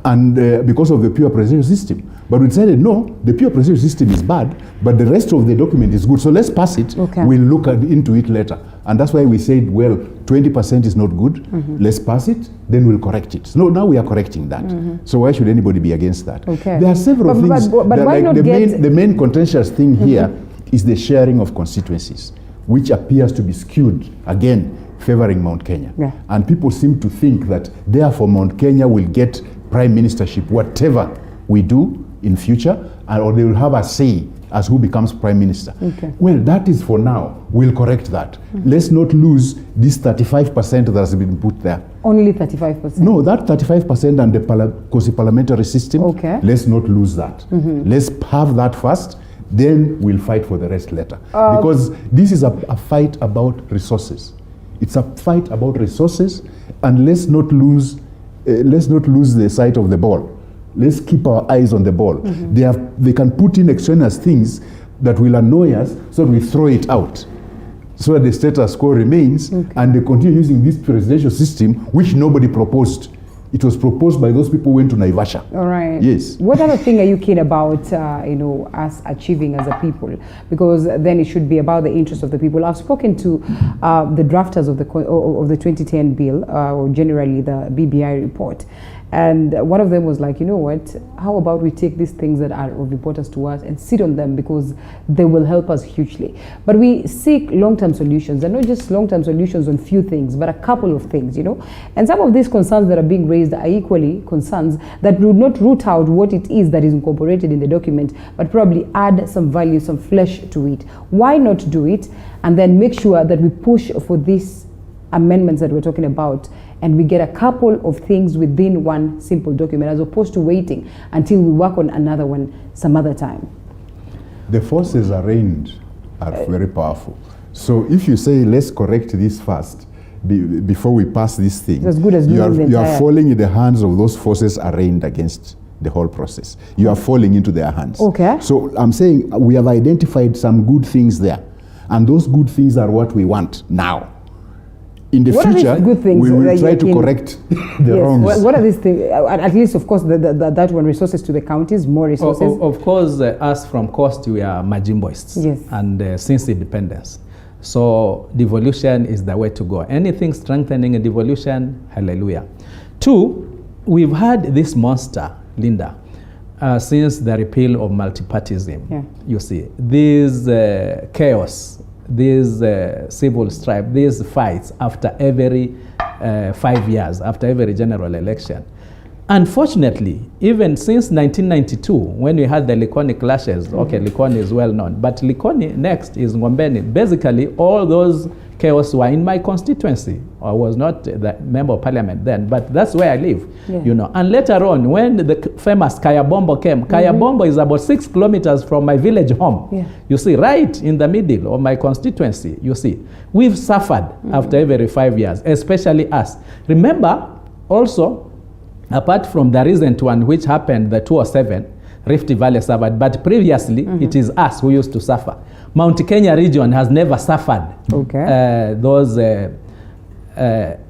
and because of the pure presidential system. But we decided, no, the pure presidential system is bad, but the rest of the document is good. So let's pass it. Okay. We'll look into it later. And that's why we said, well, 20% is not good. Let's pass it, then we'll correct it. No, now we are correcting that. So why should anybody be against that? Okay. There are several things. But why like not the main contentious thing here is the sharing of constituencies, which appears to be skewed, again, favoring Mount Kenya. Yeah. And people seem to think that, therefore, Mount Kenya will get prime ministership, whatever we do in future, or they will have a say as who becomes prime minister. Okay. Well, that is for now. We'll correct that. Let's not lose this 35% that has been put there. Only 35%? No, that 35% and the quasi-parliamentary system, let's not lose that. Let's have that first, then we'll fight for the rest later. Because this is a fight about resources. It's a fight about resources, and let's not lose the sight of the ball. Let's keep our eyes on the ball. They can put in extraneous things that will annoy us, so we throw it out, so that the status quo remains, and they continue using this presidential system, which nobody proposed. It was proposed by those people who went to Naivasha. All right. Yes. What other thing are you keen about, us achieving as a people? Because then it should be about the interest of the people. I've spoken to the drafters of the 2010 bill, or generally the BBI report. And one of them was like, you know what, how about we take these things that are of importance to us and sit on them, because they will help us hugely. But we seek long-term solutions, and not just long-term solutions on few things, but a couple of things, And some of these concerns that are being raised are equally concerns that do not root out what it is that is incorporated in the document, but probably add some value, some flesh to it. Why not do it, and then make sure that we push for these amendments that we're talking about, and we get a couple of things within one simple document, as opposed to waiting until we work on another one some other time? The forces arraigned are very powerful. So if you say, let's correct this first, before we pass this thing, as good as you are falling in the hands of those forces arraigned against the whole process. You are falling into their hands. Okay. So I'm saying we have identified some good things there, and those good things are what we want now. In the future, good things we will try to correct the wrongs. What are these things? At least, of course, that one, resources to the counties, more resources. Of course, us from coast, we are Majimboists. Yes. And since independence. So devolution is the way to go. Anything strengthening a devolution, hallelujah. 2, we've had this monster, Linda, since the repeal of multipartyism. Yeah. You see, this chaos, these civil strife, these fights after every 5 years, after every general election. Unfortunately, even since 1992, when we had the Likoni clashes, okay, Likoni is well known, but Likoni next is Ngombeni. Basically, all those chaos were in my constituency. I was not the member of parliament then, but that's where I live, And later on, when the famous Kayabombo came, Kayabombo is about 6 kilometers from my village home. Yeah. You see, right in the middle of my constituency, you see. We've suffered after every 5 years, especially us. Remember, also, apart from the recent one which happened, the 207, Rift Valley suffered, but previously it is us who used to suffer. Mount Kenya region has never suffered those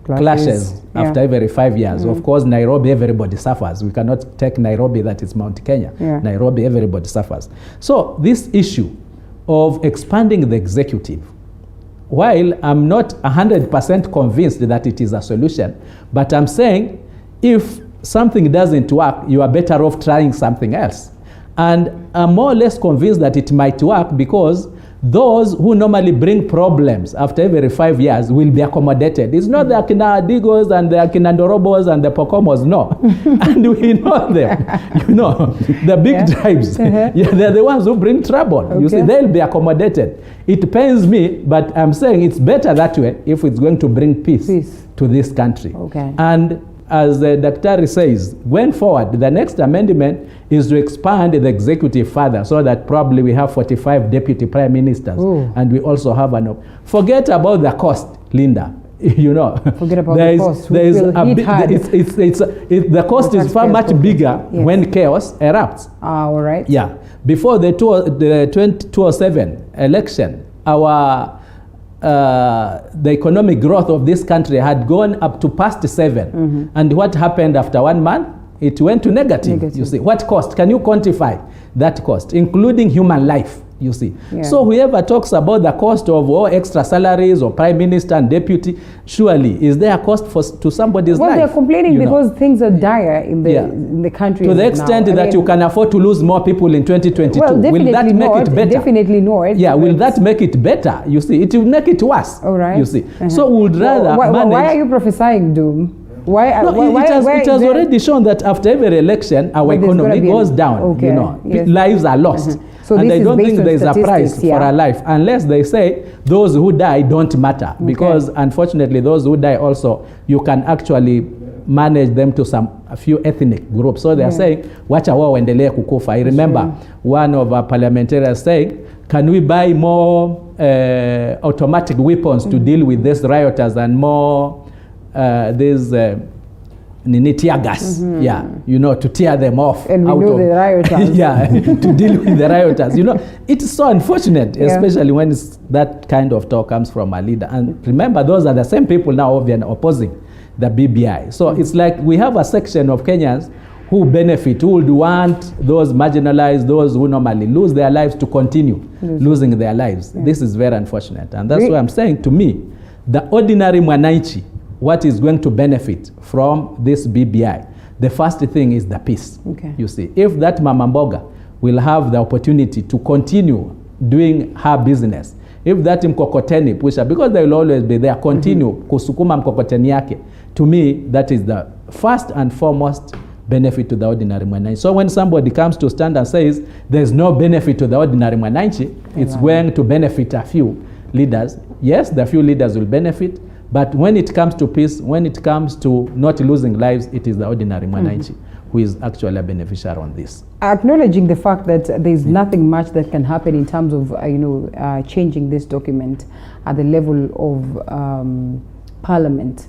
clashes after every 5 years. Of course, Nairobi, everybody suffers. We cannot take Nairobi, that is Mount Kenya. Nairobi, everybody suffers. So this issue of expanding the executive, while I'm not 100% convinced that it is a solution, but I'm saying if something doesn't work, you are better off trying something else. And I'm more or less convinced that it might work because those who normally bring problems after every 5 years will be accommodated. It's not the Akina Digos and the Akina Dorobos and the Pokomos, no. And we know them. You know, the big tribes, they're the ones who bring trouble. You see, they'll be accommodated. It pains me, but I'm saying it's better that way if it's going to bring peace. To this country. And as Dr. says, going forward, the next amendment is to expand the executive further so that probably we have 45 deputy prime ministers. And we also have forget about the cost, Linda. You know, forget about the cost. The cost is far much bigger when chaos erupts. All right. Yeah. Before the 2007 election, the economic growth of this country had gone up to past 7. And what happened after 1 month? It went to negative. You see, what cost? Can you quantify that cost, including human life? You see, so whoever talks about the cost of extra salaries or prime minister and deputy, surely is there a cost to somebody's life? Well, they're complaining because things are dire in the country. To the extent that you can afford to lose more people in 2022. Well, will that make it better? Definitely not. Yeah, will that make it better? You see, it will make it worse. All right. You see, so we would rather manage. Why are you prophesying doom? It has already shown that after every election, our economy goes down. You know, lives are lost. So and I don't think there is a price for a life unless they say those who die don't matter. Because unfortunately, those who die also, you can actually manage them to a few ethnic groups. So they are saying, wacha wao waendelee kukufa. I remember one of our parliamentarians saying, can we buy more automatic weapons to deal with these rioters and more tear gas, you know, to tear them off. And we know the rioters. To deal with the rioters. You know, it's so unfortunate, especially when that kind of talk comes from a leader. And remember, those are the same people now who are opposing the BBI. So it's like we have a section of Kenyans who benefit, who would want those marginalized, those who normally lose their lives to continue losing their lives. This is very unfortunate. And that's why I'm saying, to me, the ordinary mwananchi, what is going to benefit from this BBI, the first thing is the peace. You see, if that Mama Mboga will have the opportunity to continue doing her business, if that mkokoteni pusha, because they will always be there, continue kusukuma mkokoteni yake, to me, that is the first and foremost benefit to the ordinary mwananchi. So when somebody comes to stand and says there's no benefit to the ordinary mwananchi, it's going to benefit a few leaders. Yes, the few leaders will benefit, but when it comes to peace, when it comes to not losing lives, it is the ordinary mwananchi who is actually a beneficiary on this. Acknowledging the fact that there is nothing much that can happen in terms of changing this document at the level of Parliament,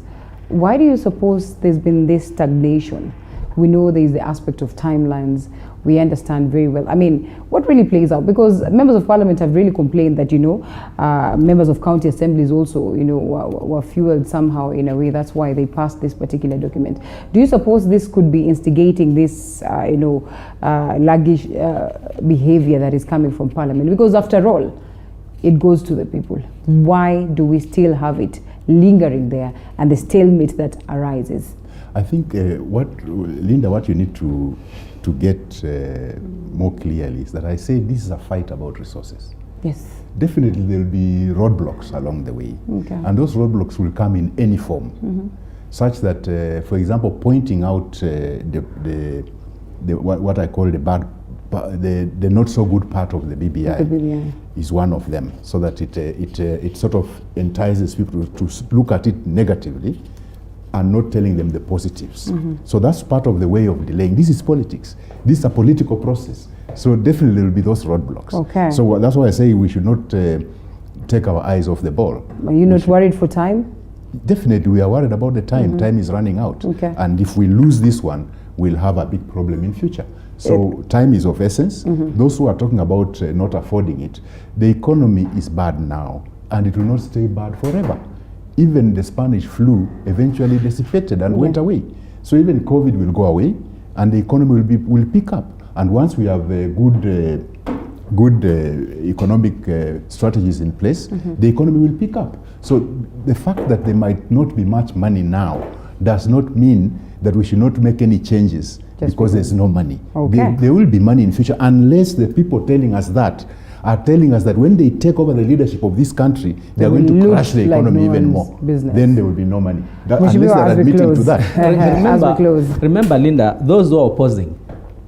why do you suppose there's been this stagnation? We know there is the aspect of timelines. We understand very well. I mean, what really plays out? Because members of Parliament have really complained that, members of county assemblies also, were fueled somehow in a way. That's why they passed this particular document. Do you suppose this could be instigating this, sluggish behavior that is coming from Parliament? Because after all, it goes to the people. Why do we still have it lingering there and the stalemate that arises? I think Linda, what you need to get more clearly is that I say this is a fight about resources. Yes. Definitely there will be roadblocks along the way. And those roadblocks will come in any form, such that, for example, pointing out what I call the not so good part of the BBI, is one of them, so that it sort of entices people to look at it negatively and not telling them the positives. So that's part of the way of delaying. This is politics. This is a political process. So definitely there will be those roadblocks. So that's why I say we should not take our eyes off the ball. Are you not worried for time? definitely we are worried about the time. Time is running out. Okay. And if we lose this one, we'll have a big problem in future. So time is of essence. Those who are talking about not affording it, the economy is bad now, and it will not stay bad forever. Even the Spanish flu eventually dissipated and went away. So even COVID will go away, and the economy will pick up. And once we have good economic strategies in place, the economy will pick up. So the fact that there might not be much money now does not mean that we should not make any changes because there's no money. Okay. There will be money in future, unless the people telling us that are telling us that when they take over the leadership of this country, they are going to crash the economy even more. Then there will be no money. Unless they are admitting to that. Remember, Linda, those who are opposing,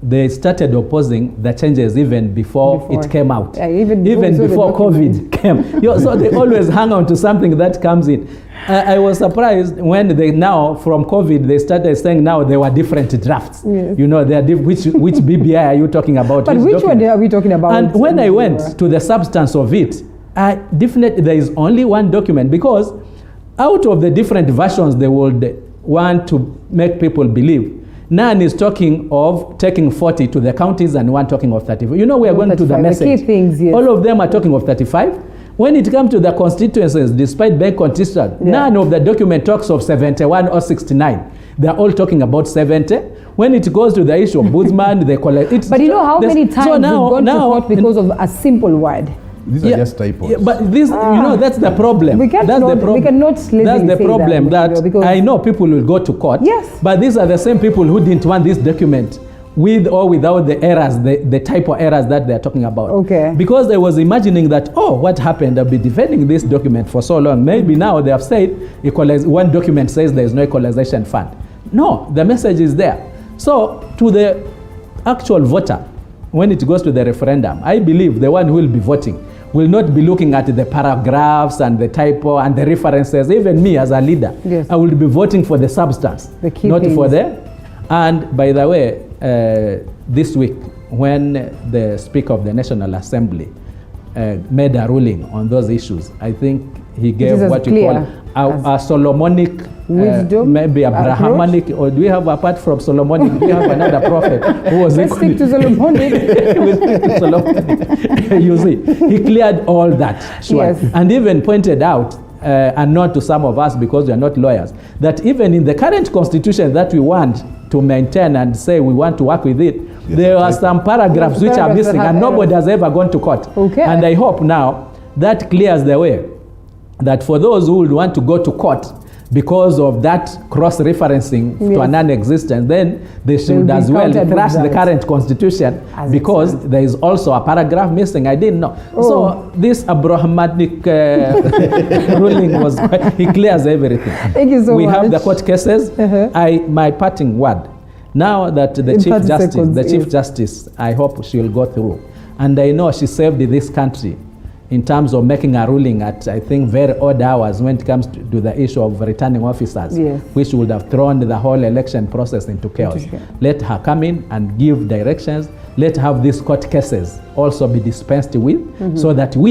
they started opposing the changes even before it came out. Even before COVID came. So they always hang on to something that comes in. I was surprised when they now, from COVID, they started saying now there were different drafts. Yes. You know, they are which BBI are you talking about? But which one are we talking about? And when I went to the substance of it, definitely there is only one document, because out of the different versions they would want to make people believe, none is talking of taking 40 to the counties and one talking of 35. You know, we are going 35, to the message. The key things, yes. All of them are talking of 35. When it comes to the constituencies, despite being contested, none of the document talks of 71 or 69. They're all talking about 70. When it goes to the issue of Bushman, they call it. But you know how many times we've gone to court because of a simple word? These are just typos. But this, you know, that's the problem. We cannot That's the problem that I know people will go to court. Yes. But these are the same people who didn't want this document, with or without the errors, the typo errors that they're talking about. Okay. Because they was imagining that, oh, what happened? I've been defending this document for so long. Maybe now they have said, one document says there is no equalization fund. No, the message is there. So to the actual voter, when it goes to the referendum, I believe the one who will be voting will not be looking at the paragraphs and the typo and the references. Even me as a leader, I will be voting for the substance, the key not things. for the. And by the way, this week, when the Speaker of the National Assembly made a ruling on those issues, I think he gave what you call a Solomonic wisdom, maybe Abrahamic, or do we have, apart from Solomonic, do we have another prophet who was Let's stick to Solomonic. You see, he cleared all that, and even pointed out, and not to some of us because we are not lawyers, that even in the current constitution that we want to maintain and say we want to work with it, there are some paragraphs which are missing, and nobody has ever gone to court. And I hope now that clears the way, that for those who would want to go to court because of that cross-referencing to a non-existence, then they should as well crash the current constitution, because there is also a paragraph missing. I didn't know. So this Abrahamic ruling was he clears everything. Thank you so much. We have the court cases. My parting word, now that the Chief Justice, I hope she will go through. And I know she saved this country in terms of making a ruling at, I think, very odd hours when it comes to the issue of returning officers, which would have thrown the whole election process into chaos. Let her come in and give directions. Let her have these court cases also be dispensed with, so that we